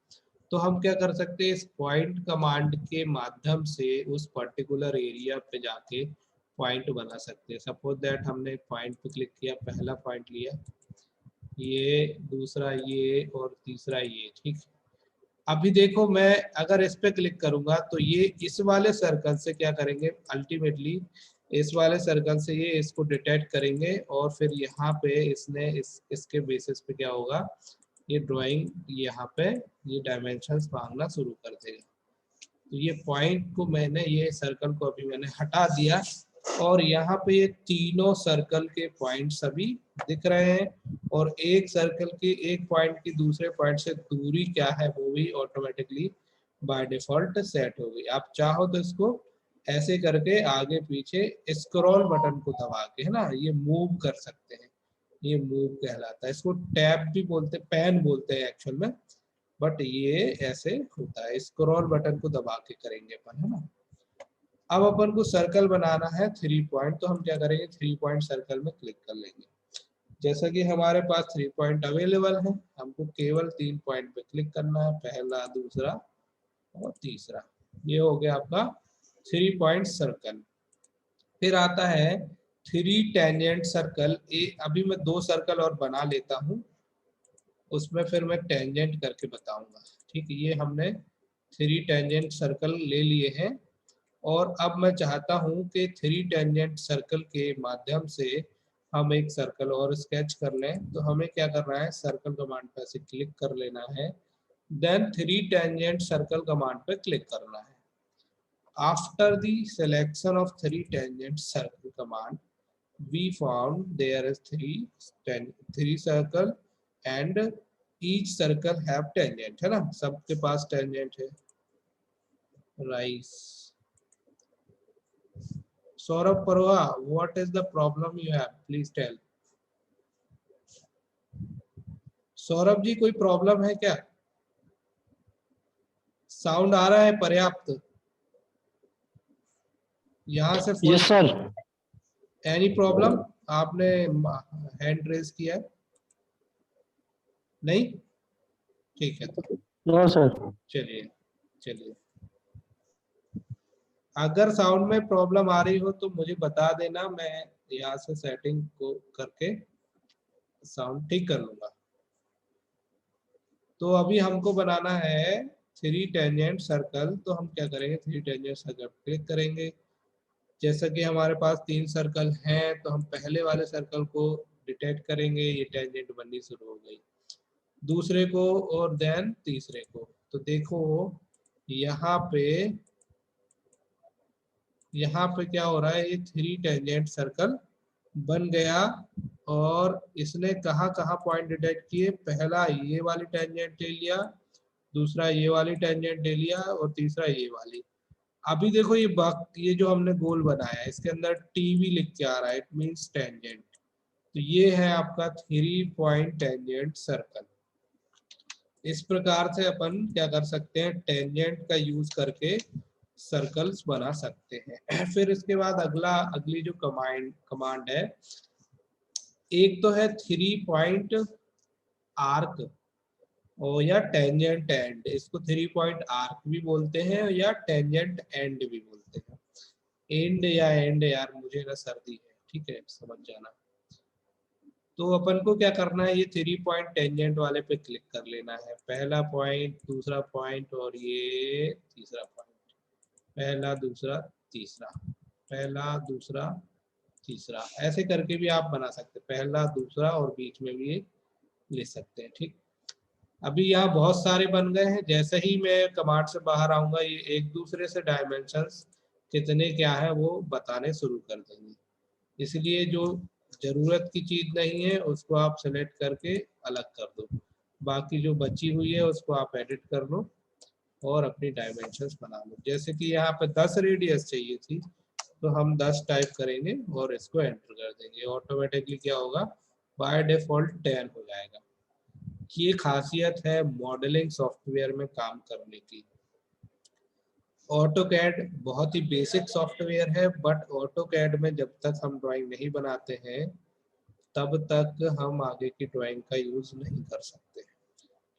तो हम क्या कर सकते हैं, इस पॉइंट कमांड के माध्यम से उस पर्टिकुलर एरिया पे जाके पॉइंट बना सकते हैं। सपोज दैट हमने पॉइंट पे क्लिक किया, पहला पॉइंट लिया, ये दूसरा ये और तीसरा ये। ठीक, अभी देखो मैं अगर इस पे क्लिक करूंगा तो ये इस वाले सर्कल से क्या करेंगे, अल्टीमेटली इस वाले सर्कल से ये इसको डिटेक्ट करेंगे और फिर यहाँ पे इसने इसके बेसिस पे क्या होगा, ये ड्राइंग यहाँ पे ये डायमेंशंस मांगना शुरू कर देगा। तो ये पॉइंट को मैंने, ये सर्कल को अभी मैंने हटा दिया और यहाँ पे ये तीनों सर्कल के पॉइंट सभी दिख रहे हैं। और एक सर्कल के एक पॉइंट की दूसरे पॉइंट से दूरी क्या है वो भी ऑटोमेटिकली बाय डिफॉल्ट सेट हो गई। आप चाहो तो इसको ऐसे करके आगे पीछे स्क्रॉल बटन को दबा के, है ना, ये मूव कर सकते हैं। ये मूव कहलाता है। इसको टैब भी बोलते, पैन बोलते हैं एक्चुअल में, बट ये ऐसे होता है। स्क्रॉल बटन को दबा के करेंगे अपन, है ना। अब अपन को सर्कल बनाना है 3 पॉइंट, तो हम क्या करेंगे, 3 पॉइंट सर्कल में क्लिक कर लेंगे। जैसा कि हमारे पास 3 पॉइंट अवेलेबल है, हमको केवल 3 पॉइंट पे क्लिक करना है, पहला, दूसरा और तीसरा। ये हो गया आपका 3 पॉइंट सर्कल। फिर आता है 3 टेंजेंट सर्कल। अभी मैं 2 सर्कल और बना लेता हूँ, उसमें फिर मैं टेंजेंट करके बताऊंगा। ठीक है, ये हमने 3 टेंजेंट सर्कल ले लिए हैं और अब मैं चाहता हूं कि 3 टेंजेंट सर्कल के माध्यम से हम एक सर्कल और स्केच कर लें। तो हमें क्या करना है, सर्कल कमांड पर से क्लिक कर लेना है, देन 3 टेंजेंट सर्कल कमांड पर क्लिक करना है। After the selection of 3 tangent circle command we found there is three circle and each circle have tangent, है ना, सबके पास tangent है। राइस Saurabh Paroha, what is the problem you have, please tell. Saurabh ji कोई प्रॉब्लम है क्या? साउंड आ रहा है पर्याप्त? यहाँ से यस सर। Any problem? आपने हैंड रेज किया है? नहीं, ठीक है। तो नो सर। चलिए चलिए, अगर साउंड में प्रॉब्लम आ रही हो तो मुझे बता देना, मैं यहाँ से सेटिंग को करके साउंड ठीक कर लूंगा। तो अभी हमको बनाना है 3 टेंजेंट सर्कल। तो हम क्या करेंगे, 3 टेंजेंट सर्कल क्लिक करेंगे। जैसा कि हमारे पास 3 सर्कल हैं, तो हम पहले वाले सर्कल को डिटेक्ट करेंगे, ये टेंजेंट बननी शुरू हो गई। दूसरे को और देन तीसरे को। तो देखो यहाँ पे क्या हो रहा है, ये 3 टेंजेंट सर्कल बन गया। और इसने कहाँ कहाँ पॉइंट डिटेक्ट किए, पहला ये वाली टेंजेंट ले लिया, दूसरा ये वाली टेंजेंट ले लिया, और तीसरा ये वाली। अभी देखो ये जो हमने गोल बनाया है, इसके अंदर टीवी लिख के आ रहा है, इट मींस टेंजेंट। तो ये है आपका 3 पॉइंट टेंजेंट सर्कल। इस प्रकार से अपन क्या कर सकते हैं, टेंजेंट का यूज करके सर्कल्स बना सकते हैं। फिर इसके बाद अगली जो कमांड है, एक तो है 3 पॉइंट आर्क और या टेंजेंट एंड। इसको 3 पॉइंट आर्क भी बोलते हैं या टेंजेंट एंड भी बोलते हैं। एंड या एंड यार, मुझे ना सर्दी है, ठीक है, समझ जाना। तो अपन को क्या करना है, ये 3 पॉइंट टेंजेंट वाले पे क्लिक कर लेना है। पहला पॉइंट, दूसरा पॉइंट और ये तीसरा पॉइंट। पहला दूसरा तीसरा, पहला दूसरा तीसरा, ऐसे करके भी आप बना सकते हैं। पहला दूसरा और बीच में भी ले सकते हैं, ठीक। अभी यहाँ बहुत सारे बन गए हैं। जैसे ही मैं कमांड से बाहर आऊंगा, ये एक दूसरे से डायमेंशंस कितने क्या है वो बताने शुरू कर देंगे। इसलिए जो जरूरत की चीज नहीं है उसको आप सेलेक्ट करके अलग कर दो, बाकी जो बची हुई है उसको आप एडिट कर लो और अपनी डायमेंशंस बना लो। जैसे कि यहाँ पे 10 रेडियस चाहिए थी, तो हम 10 टाइप करेंगे और इसको एंटर कर देंगे। ऑटोमेटिकली क्या होगा, बाय डिफॉल्ट 10 हो जाएगा। ये खासियत है मॉडलिंग सॉफ्टवेयर में काम करने की। ऑटोकैड बहुत ही बेसिक सॉफ्टवेयर है, बट ऑटोकैड में जब तक हम ड्राइंग नहीं बनाते हैं तब तक हम आगे की ड्राइंग का यूज नहीं कर सकते,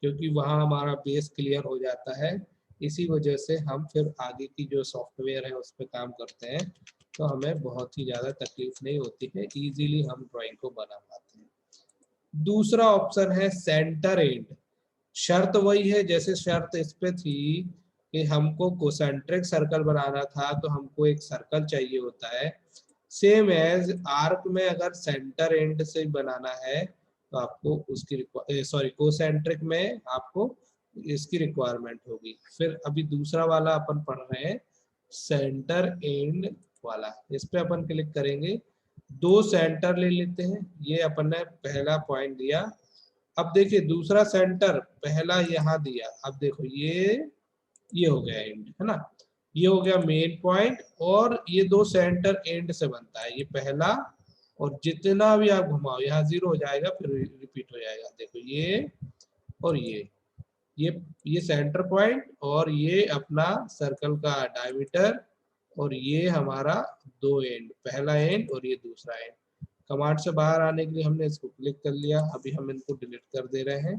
क्योंकि वहाँ हमारा बेस क्लियर हो जाता है। इसी वजह से हम फिर आगे की जो सॉफ्टवेयर है उस पर काम करते हैं, तो हमें बहुत ही ज़्यादा तकलीफ नहीं होती है, इजीली हम ड्राइंग को बना पाते हैं। दूसरा ऑप्शन है सेंटर एंड। शर्त वही है जैसे शर्त इस पे थी कि हमको कोसेंट्रिक सर्कल बनाना था, तो हमको एक सर्कल चाहिए होता है। सेम एज आर्क में अगर सेंटर एंड से बनाना है तो आपको उसकी सॉरी कोसेंट्रिक में आपको इसकी रिक्वायरमेंट होगी। फिर अभी दूसरा वाला अपन पढ़ रहे हैं सेंटर एंड वाला, इस पे अपन क्लिक करेंगे। 2 सेंटर ले लेते हैं, ये अपन ने पहला पॉइंट दिया। अब देखिए दूसरा सेंटर पहला यहाँ दिया, अब देखो ये हो गया एंड, है ना, ये हो गया मेन पॉइंट। और ये 2 सेंटर एंड से बनता है, ये पहला, और जितना भी आप घुमाओ यहाँ 0 हो जाएगा, फिर रिपीट हो जाएगा। देखो ये और ये सेंटर पॉइंट और ये अपना सर्कल का डायमीटर, और ये हमारा 2 एंड, पहला एंड और ये दूसरा एंड। कमांड से बाहर आने के लिए हमने इसको क्लिक कर लिया। अभी हम इनको डिलीट कर दे रहे हैं,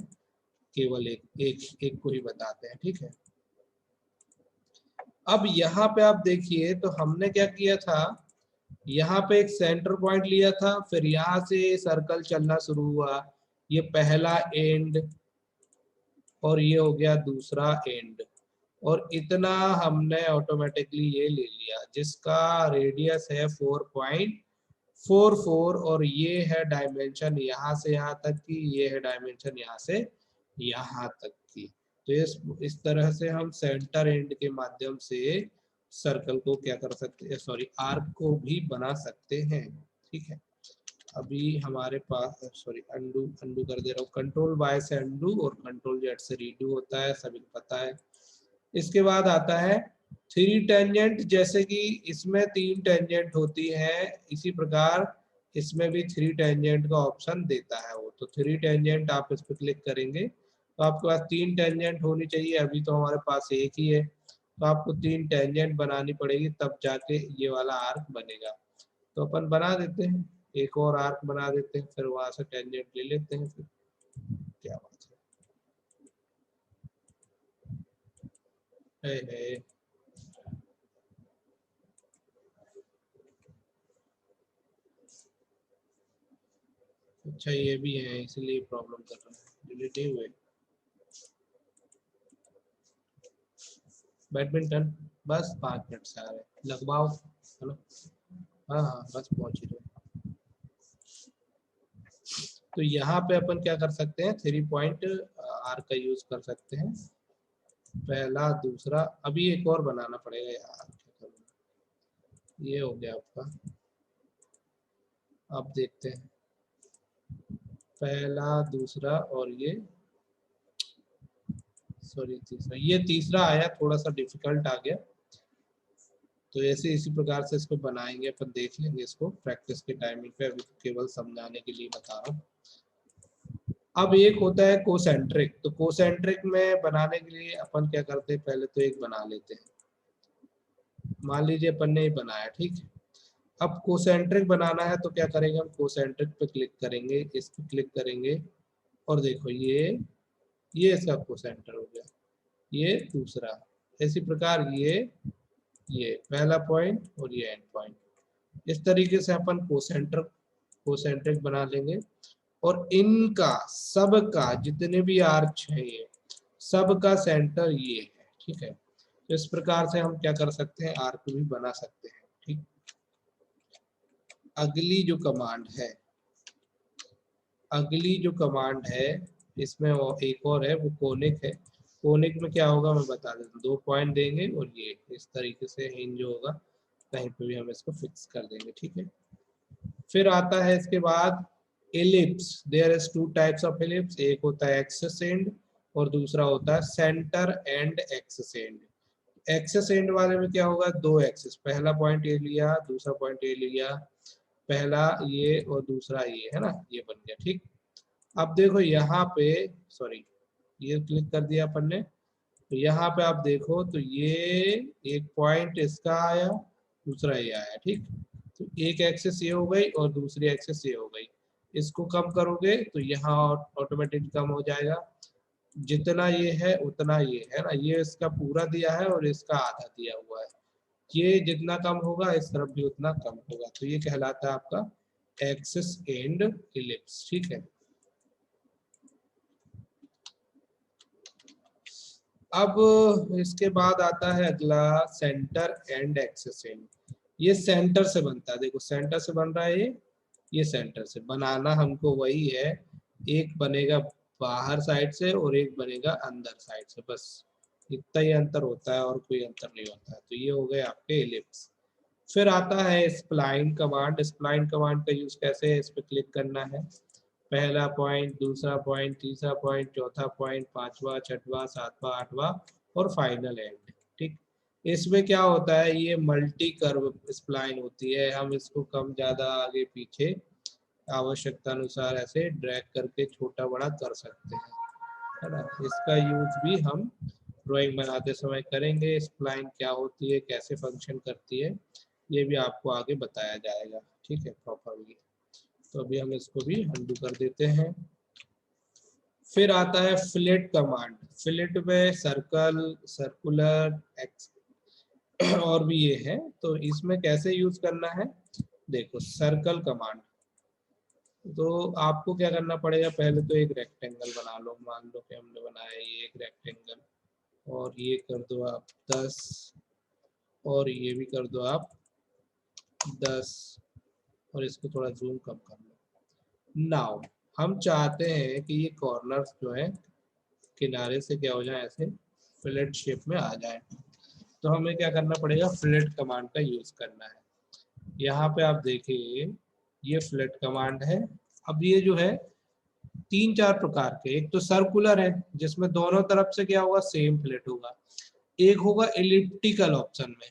केवल एक को ही बताते हैं, ठीक है। अब यहाँ पे आप देखिए तो हमने क्या किया था, यहाँ पे एक सेंटर पॉइंट लिया था, फिर यहाँ से सर्कल चलना शुरू हुआ, ये पहला एंड और ये हो गया दूसरा एंड, और इतना हमने ऑटोमेटिकली ये ले लिया जिसका रेडियस है 4.44, और ये है डायमेंशन यहाँ से यहाँ तक की, ये है डायमेंशन यहाँ से यहाँ तक की। तो इस तरह से हम सेंटर एंड के माध्यम से सर्कल को क्या कर सकते हैं, सॉरी आर्क को भी बना सकते हैं, ठीक है। अभी हमारे पास, सॉरी अंडू कर दे रहा हूँ, कंट्रोल वाई से अंडू और कंट्रोल जेड से रीडू होता है, सभी को पता है। इसके बाद आता है 3 टेंजेंट, जैसे कि इसमें 3 टेंजेंट होती है, इसी प्रकार इसमें भी 3 टेंजेंट का ऑप्शन देता है वो। तो 3 टेंजेंट आप इस पर क्लिक करेंगे तो आपके पास 3 टेंजेंट होनी चाहिए, अभी तो हमारे पास एक ही है, तो आपको 3 टेंजेंट बनानी पड़ेगी, तब जाके ये वाला आर्क बनेगा। तो अपन बना देते हैं, एक और आर्क बना देते हैं, फिर वहां से टेंजेंट ले लेते हैं। फिर क्या बात है। अच्छा ये भी है, इसलिए प्रॉब्लम कर रहा है, डिलीट ही हुए। बैडमिंटन बस 5 मिनट से आ रहे लगवाओ। हेलो, हाँ हाँ बस पहुंच ही रहे। तो यहाँ पे अपन क्या कर सकते हैं, 3 पॉइंट आर का यूज कर सकते हैं, पहला दूसरा। अभी एक और बनाना पड़ेगा यार, ये हो गया आपका। अब देखते हैं, पहला दूसरा और ये, सॉरी तीसरा, ये तीसरा आया, थोड़ा सा डिफिकल्ट आ गया। तो ऐसे इसी प्रकार से इसको बनाएंगे, अपन देख लेंगे इसको प्रैक्टिस के टाइमिंग पे, अभी तो केवल समझाने के लिए बता रहा हूँ। अब एक होता है कोसेंट्रिक, तो कोसेंट्रिक में बनाने के लिए अपन क्या करते हैं, पहले तो एक बना लेते हैं। मान लीजिए अपन ने बनाया, ठीक है। अब कोसेंट्रिक बनाना है तो क्या करेंगे, हम कोसेंट्रिक पे क्लिक करेंगे, इस पे क्लिक करेंगे, और देखो ये इसका कोसेंटर हो गया, ये दूसरा। इसी प्रकार ये पहला पॉइंट और ये एंड पॉइंट, इस तरीके से अपन कोसेंट्रिक बना लेंगे। और इनका सबका जितने भी आर्च है, ये सबका सेंटर ये है, ठीक है। तो इस प्रकार से हम क्या कर सकते हैं, आर्क भी बना सकते हैं, ठीक। अगली जो कमांड है, अगली जो कमांड है इसमें एक और है, वो कोनिक है। कोनिक में क्या होगा मैं बता देता हूँ, 2 पॉइंट देंगे और ये इस तरीके से हिंज होगा, कहीं पे भी हम इसको फिक्स कर देंगे, ठीक है। फिर आता है इसके बाद ellipse. There is 2 types of ellipse, एक होता है एक्सिस एंड और दूसरा होता है centre end axis end. Axis end वाले में क्या होगा, 2 एक्सिस, पहला पॉइंट ये लिया, दूसरा पॉइंट ये लिया, पहला ये और दूसरा ये, है ना, ये बन गया, ठीक। अब देखो यहाँ पे, सॉरी, ये क्लिक कर दिया अपन ने, तो यहाँ पे आप देखो तो ये एक पॉइंट इसका आया, दूसरा ये आया, ठीक। तो एक एक्सेस ये हो गई और दूसरी एक्सेस ये हो गई। इसको कम करोगे तो यहाँ ऑटोमेटिक कम हो जाएगा, जितना ये है उतना ये है ना, ये इसका पूरा दिया है और इसका आधा दिया हुआ है, ये जितना कम होगा इस तरफ भी उतना कम होगा, तो ये कहलाता है आपका एक्सिस एंड इलिप्स, ठीक है। अब इसके बाद आता है अगला सेंटर एंड एक्सिस एंड। ये सेंटर से बनता है, देखो सेंटर से बन रहा है ये सेंटर से बनाना हमको वही है, एक बनेगा बाहर साइड से और एक बनेगा अंदर साइड से, बस इतना ही अंतर होता है और कोई अंतर नहीं होता है। तो ये हो गए आपके एलिप्स। फिर आता है स्प्लाइन कमांड। स्प्लाइन कमांड का यूज कैसे है, इस पर क्लिक करना है, पहला पॉइंट, दूसरा पॉइंट, तीसरा पॉइंट, चौथा पॉइंट, पांचवा, छठवां, सातवां, आठवां और फाइनल एंड, ठीक। इसमें क्या होता है, ये मल्टी कर्व स्प्लाइन होती है, हम इसको कम ज्यादा आगे पीछे आवश्यकता अनुसार ऐसे ड्रैग करके छोटा बड़ा कर सकते हैं, है ना। इसका यूज भी हम ड्राइंग बनाते समय करेंगे। स्प्लाइन क्या होती है, कैसे फंक्शन करती है, ये भी आपको आगे बताया जाएगा, ठीक है, प्रॉपरली। तो अभी हम इसको भी अनडू कर देते हैं। फिर आता है फिलेट कमांड। फिलेट में सर्कल, सर्कुलर, एक्स और भी ये है, तो इसमें कैसे यूज करना है, देखो सर्कल कमांड। तो आपको क्या करना पड़ेगा, पहले तो एक रेक्टेंगल बना लो, मान लो कि हमने बनाया ये एक रेक्टेंगल, और ये कर दो आप 10 और ये भी कर दो आप 10 और इसको थोड़ा जूम कम कर लो। नाउ हम चाहते हैं कि ये कॉर्नर्स जो है किनारे से क्या हो जाए, ऐसे फिलेट शेप में आ जाए। तो हमें क्या करना पड़ेगा, फिलेट कमांड का यूज करना है। यहाँ पे आप देखिए ये फिलेट कमांड है। अब ये जो है 3-4 प्रकार के, एक तो सर्कुलर है जिसमें दोनों तरफ से क्या होगा, सेम फिलेट होगा। एक होगा इलिप्टिकल ऑप्शन में,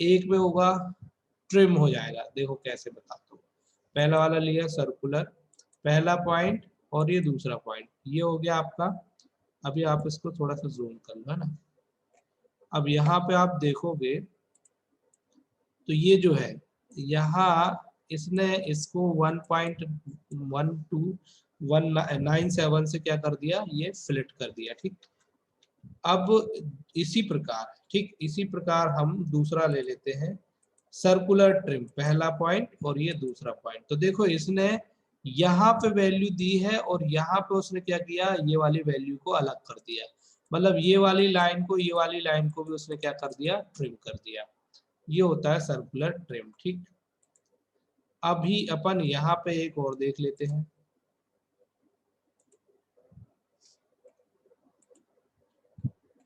एक में होगा ट्रिम हो जाएगा। देखो कैसे बताता हूँ। पहला वाला लिया सर्कुलर, पहला पॉइंट और ये दूसरा पॉइंट, ये हो गया आपका। अभी आप इसको थोड़ा सा जूम कर लो, है ना। अब यहाँ पे आप देखोगे तो ये जो है, यहाँ इसने इसको 1.12197 से क्या कर दिया, ये फ्लिट कर दिया, ठीक। अब इसी प्रकार, ठीक इसी प्रकार हम दूसरा ले लेते हैं, सर्कुलर ट्रिम, पहला पॉइंट और ये दूसरा पॉइंट। तो देखो इसने यहाँ पे वैल्यू दी है और यहाँ पे उसने क्या किया, ये वाली वैल्यू को अलग कर दिया। मतलब ये वाली लाइन को, ये वाली लाइन को भी उसने क्या कर दिया, ट्रिम कर दिया। ये होता है सर्कुलर ट्रिम, ठीक। अभी अपन यहाँ पे एक और देख लेते हैं।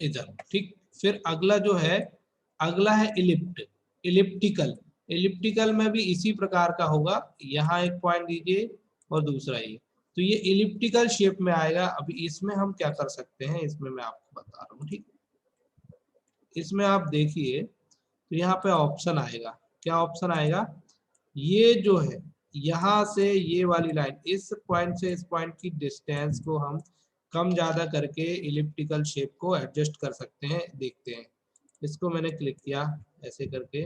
इधर, ठीक। फिर अगला जो है, अगला है इलिप्टिकल। इलिप्टिकल में भी इसी प्रकार का होगा, यहाँ एक पॉइंट दीजिए और दूसरा ये, तो ये इलिप्टिकल शेप में आएगा। अभी इसमें हम क्या कर सकते हैं, इसमें मैं आपको बता रहा हूँ, ठीक। इसमें आप देखिए तो यहाँ पे ऑप्शन आएगा, क्या ऑप्शन आएगा, ये जो है यहाँ से ये वाली लाइन, इस पॉइंट से इस पॉइंट की डिस्टेंस को हम कम ज्यादा करके इलिप्टिकल शेप को एडजस्ट कर सकते हैं। देखते हैं, इसको मैंने क्लिक किया ऐसे करके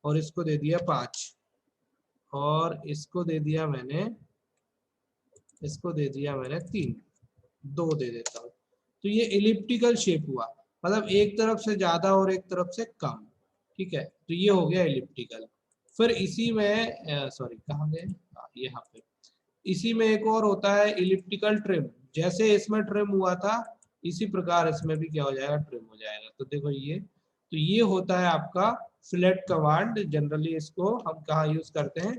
और इसको दे दिया 5 और इसको दे दिया मैंने, 3, 2 दे देता हूँ। तो ये इलिप्टिकल शेप हुआ, मतलब एक तरफ से ज्यादा और एक तरफ से कम, ठीक है। तो ये हो गया इलिप्टिकल। फिर इसी में सॉरी कहाँ गए, यहाँ पे, इसी में एक और होता है इलिप्टिकल ट्रिम। जैसे इसमें ट्रिम हुआ था इसी प्रकार इसमें भी क्या हो जाएगा, ट्रिम हो जाएगा। तो देखो ये, तो ये होता है आपका फ्लैट कमांड। जनरली इसको हम कहाँ यूज करते हैं,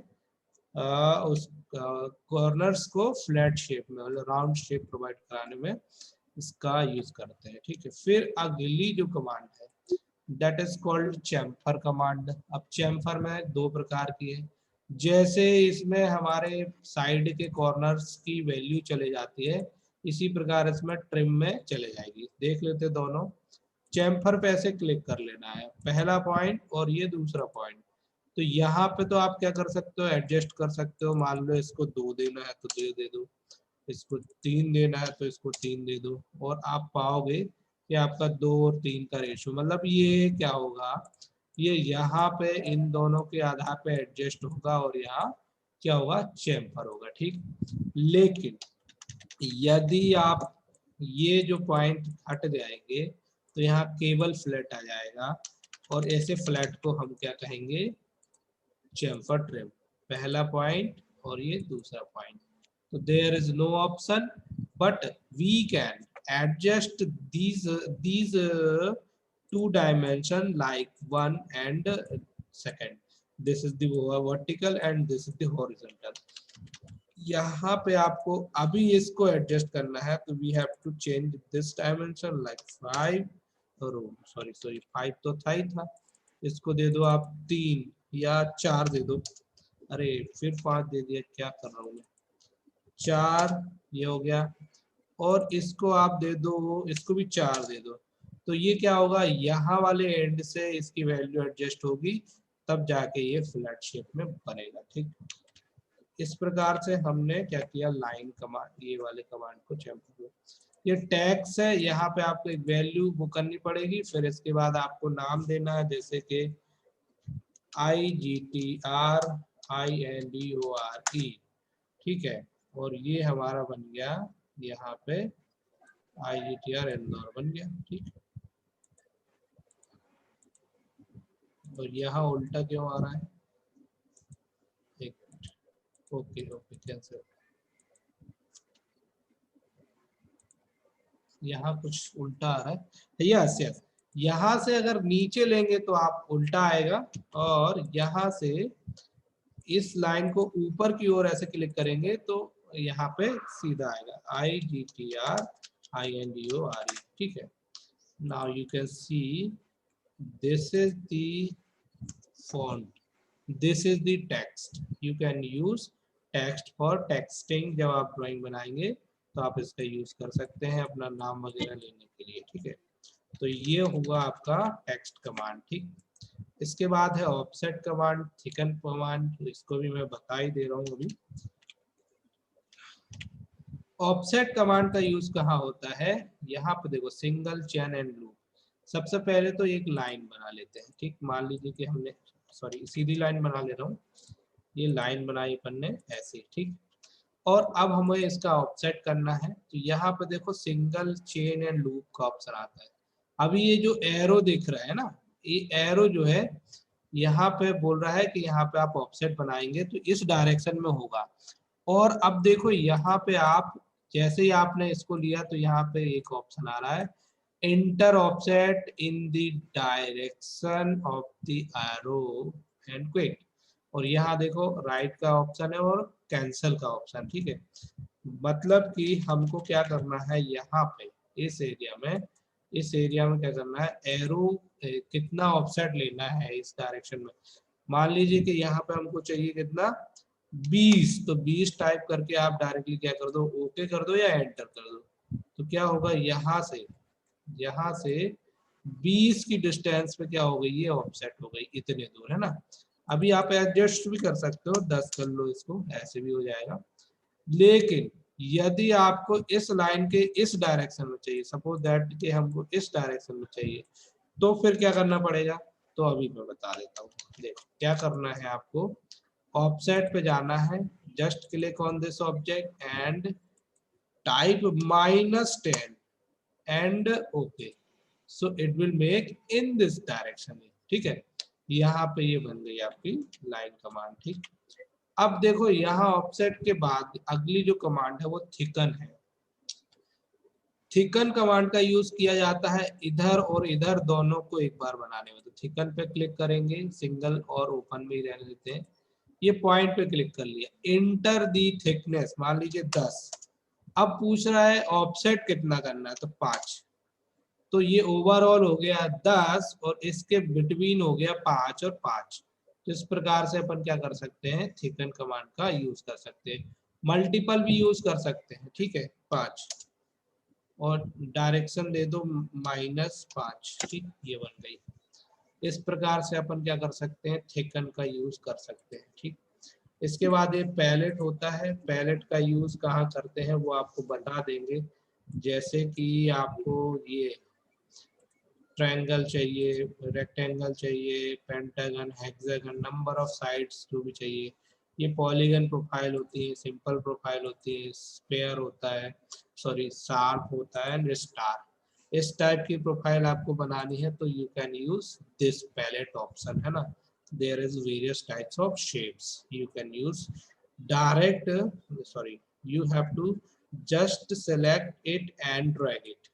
उस कॉर्नर्स को फ्लैट शेप में, मतलब राउंड शेप प्रोवाइड कराने में इसका यूज करते हैं, ठीक है। फिर अगली जो कमांड है that is called chamfer command. अब चैम्फर में 2 प्रकार की है। जैसे इसमें हमारे साइड के कॉर्नर्स की वैल्यू चले जाती है, इसी प्रकार इसमें ट्रिम में चले जाएगी। देख लेते दोनों। चैम्फर पे ऐसे क्लिक कर लेना है, पहला पॉइंट और ये दूसरा पॉइंट। तो यहाँ पे तो आप क्या कर सकते हो, एडजस्ट कर सकते हो। मान लो इसको 2 देना है तो दे दो, इसको 3 देना है तो इसको 3 दे दो, और आप पाओगे कि आपका 2 और 3 का रेशियो, मतलब ये क्या होगा, ये यहाँ पे इन दोनों के आधार पे एडजस्ट होगा और यहाँ क्या होगा, चैम्फर होगा, ठीक। लेकिन यदि आप ये जो पॉइंट हट जाएंगे तो यहाँ केवल फ्लैट आ जाएगा, और ऐसे फ्लैट को हम क्या कहेंगे, चैम्फर ट्रिम, पहला पॉइंट और ये दूसरा point. So there is no option, but we can adjust these 2 dimension like 1 and second. This is the vertical and this is the horizontal. यहाँ पे आपको अभी इसको एडजस्ट करना है, तो we have to change this dimension like 5 और sorry 5 तो था ही था, इसको दे दो आप 3 या 4 दे दो। अरे फिर 5 दे दिया, क्या कर रहा हूँ मैं, 4 ये हो गया, और इसको आप दे दो, इसको भी 4 दे दो। तो ये क्या होगा, यहाँ वाले एंड से इसकी वैल्यू एडजस्ट होगी, तब जाके ये फ्लैट शेप में बनेगा, ठीक। इस प्रकार से हमने क्या किया, लाइन कमांड, ये वाले कमांड को चैम्फर। ये टैग्स है, यहाँ पे आपको एक वैल्यू वो करनी पड़ेगी, फिर इसके बाद आपको नाम देना है, जैसे कि IGTRINDORE, ठीक है। और ये हमारा बन गया यहाँ पे IGTR इंदौर बन गया, ठीक। और यहाँ उल्टा क्यों आ रहा है, एक, ओके कैंसिल, यहाँ कुछ उल्टा आ रहा है। यस, यहाँ से अगर नीचे लेंगे तो आप उल्टा आएगा, और यहाँ से इस लाइन को ऊपर की ओर ऐसे क्लिक करेंगे तो यहाँ पे सीधा आएगा IGTRINDORE, ठीक है। Now you can see this is the font, this is the text. You can use text for texting। जब आप ड्राइंग बनाएंगे तो आप इसका यूज कर सकते हैं अपना नाम वगैरह लेने के लिए, ठीक है। तो ये हुआ आपका टेक्स्ट कमांड। ठीक, इसके बाद है ऑफसेट कमांड, थिकन कमांड, तो इसको भी मैं बता ही दे रहा हूँ अभी। ऑफसेट कमांड का यूज कहाँ होता है, यहाँ पे देखो सिंगल चेन एंड लूप। सबसे पहले तो एक लाइन बना लेते हैं। ठीक, मान लीजिए कि हमने सॉरी सीधी लाइन बना ले रहा हूँ, ये लाइन बनाई अपन ने ऐसे। ठीक, और अब हमें इसका ऑफसेट करना है, तो यहाँ पे देखो सिंगल चेन एंड लूप का ऑप्शन आता है। अभी ये जो एरो दिख रहा है ना, ये एरो जो है यहाँ पे बोल रहा है कि यहाँ पे आप ऑफसेट बनाएंगे तो इस डायरेक्शन में होगा। और अब देखो यहाँ पे आप जैसे ही आपने इसको लिया तो यहाँ पे एक ऑप्शन आ रहा है, inter offset in the direction of the arrow and quick. और यहाँ देखो राइट का ऑप्शन है और कैंसल का ऑप्शन। ठीक है, मतलब कि हमको क्या करना है, यहाँ पे इस एरिया में क्या करना है, एरो कितना ऑफसेट लेना है इस डायरेक्शन में। मान लीजिए कि यहाँ पे हमको चाहिए कितना, 20, तो 20 टाइप करके आप डायरेक्टली क्या कर दो, ओके कर दो या एंटर कर दो। तो क्या होगा, यहाँ से 20 की डिस्टेंस पे क्या हो गई, ये ऑफसेट हो गई, इतने दूर है ना। अभी आप एडजस्ट भी कर सकते हो, 10 कर लो इसको, ऐसे भी हो जाएगा। लेकिन यदि आपको इस लाइन के इस डायरेक्शन में चाहिए, सपोज दैट कि हमको इस डायरेक्शन में चाहिए, तो फिर क्या करना पड़ेगा, तो अभी मैं बता देता हूँ। देखो क्या करना है, आपको ऑफसेट पे जाना है, just click on this object and type -10 and okay, so it will make in this direction. ठीक है, यहाँ पे ये बन गई आपकी लाइन कमांड। ठीक, अब देखो यहाँ ऑफसेट के बाद अगली जो कमांड है वो थिकन है। थिकन कमांड का यूज किया जाता है इधर और इधर दोनों को एक बार बनाने में। तो थिकन पे क्लिक करेंगे, सिंगल और ओपन में ही रहने देते हैं। ये पॉइंट पे क्लिक कर लिया, इंटर दी थिकनेस मान लीजिए 10। अब पूछ रहा है ऑफसेट कितना करना है, तो 5। तो ये ओवरऑल हो गया 10 और इसके बिटवीन हो गया 5 और 5। तो इस प्रकार से अपन क्या कर सकते हैं, थिकन कमांड का यूज कर सकते हैं। मल्टीपल भी यूज कर सकते हैं। ठीक है, 5 और डायरेक्शन दे दो -5। ठीक, ये बन गई। इस प्रकार से अपन क्या कर सकते हैं, थिकन का यूज कर सकते हैं। ठीक, इसके बाद ये पैलेट होता है, पैलेट का यूज कहाँ करते हैं वो आपको बता देंगे। जैसे कि आपको ये ट्रायंगल चाहिए, रेक्टेंगल चाहिए, pentagon, hexagon, number of sides जो भी चाहिए, ये पॉलीगन प्रोफाइल होती है, सिंपल प्रोफाइल होती है, स्क्वायर होता है, सॉरी शार्प होता है एंड स्टार। इस टाइप की प्रोफाइल आपको बनानी है तो you can use this palette option, है ना। There is various types of shapes you can use direct, sorry you have to just select it and drag it.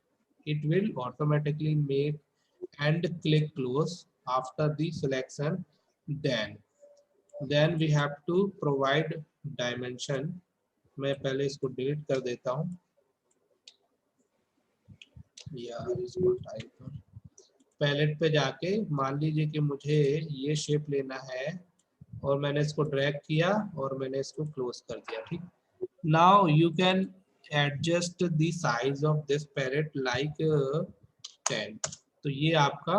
It will automatically make and click close after the selection. Then we have to provide dimension. मैं पहले इसको delete कर देता हूँ यार, इसको type कर। Palette पे जाके मान लीजिए कि मुझे ये शेप लेना है और मैंने इसको ड्रैग किया और मैंने इसको क्लोज कर दिया। ठीक, now you can adjust the size of this palette like 10। तो ये आपका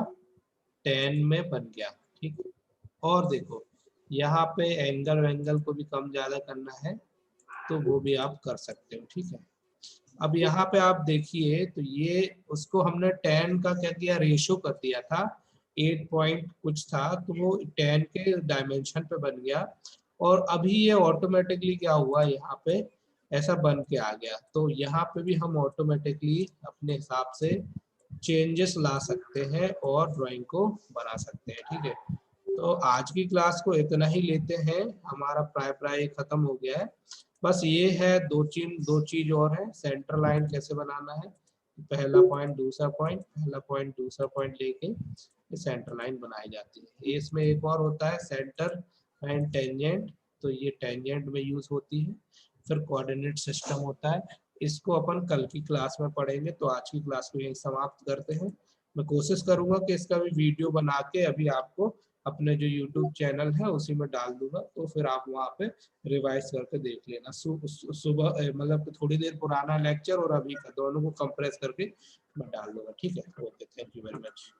10 में बन गया। ठीक, और देखो यहाँ पे एंगल को भी कम ज्यादा करना है तो वो भी आप कर सकते हो। ठीक है, अब यहाँ पे आप देखिए तो ये उसको हमने 10 का क्या किया, रेशो कर दिया था, 8 पॉइंट कुछ था, तो वो 10 के डायमेंशन पे बन गया। और अभी ये ऑटोमेटिकली क्या हुआ, यहाँ पे ऐसा बन के आ गया। तो यहाँ पे भी हम ऑटोमेटिकली अपने हिसाब से चेंजेस ला सकते हैं और ड्राइंग को बना सकते हैं। ठीक है, तो आज की क्लास को इतना ही लेते हैं, हमारा प्राय खत्म हो गया है। बस ये है दो चीज और है, सेंटर लाइन कैसे बनाना है, पहला पॉइंट दूसरा पॉइंट, पहला पॉइंट दूसरा पॉइंट लेके ये सेंटर लाइन बनाई जाती है। ये इसमें एक और होता है सेंटर एंड टेंजेंट, तो ये टेंजेंट में यूज होती है। फिर कोऑर्डिनेट सिस्टम होता है, इसको अपन कल की क्लास में पढ़ेंगे। तो आज की क्लास को यही समाप्त करते हैं। मैं कोशिश करूंगा कि इसका भी वीडियो बना के अभी आपको अपने जो यूट्यूब चैनल है उसी में डाल दूंगा, तो फिर आप वहाँ पे रिवाइज करके देख लेना। सुबह मतलब थोड़ी देर पुराना लेक्चर और अभी का दोनों को कंप्रेस करके मैं डाल दूंगा। ठीक है, okay, thank you very much.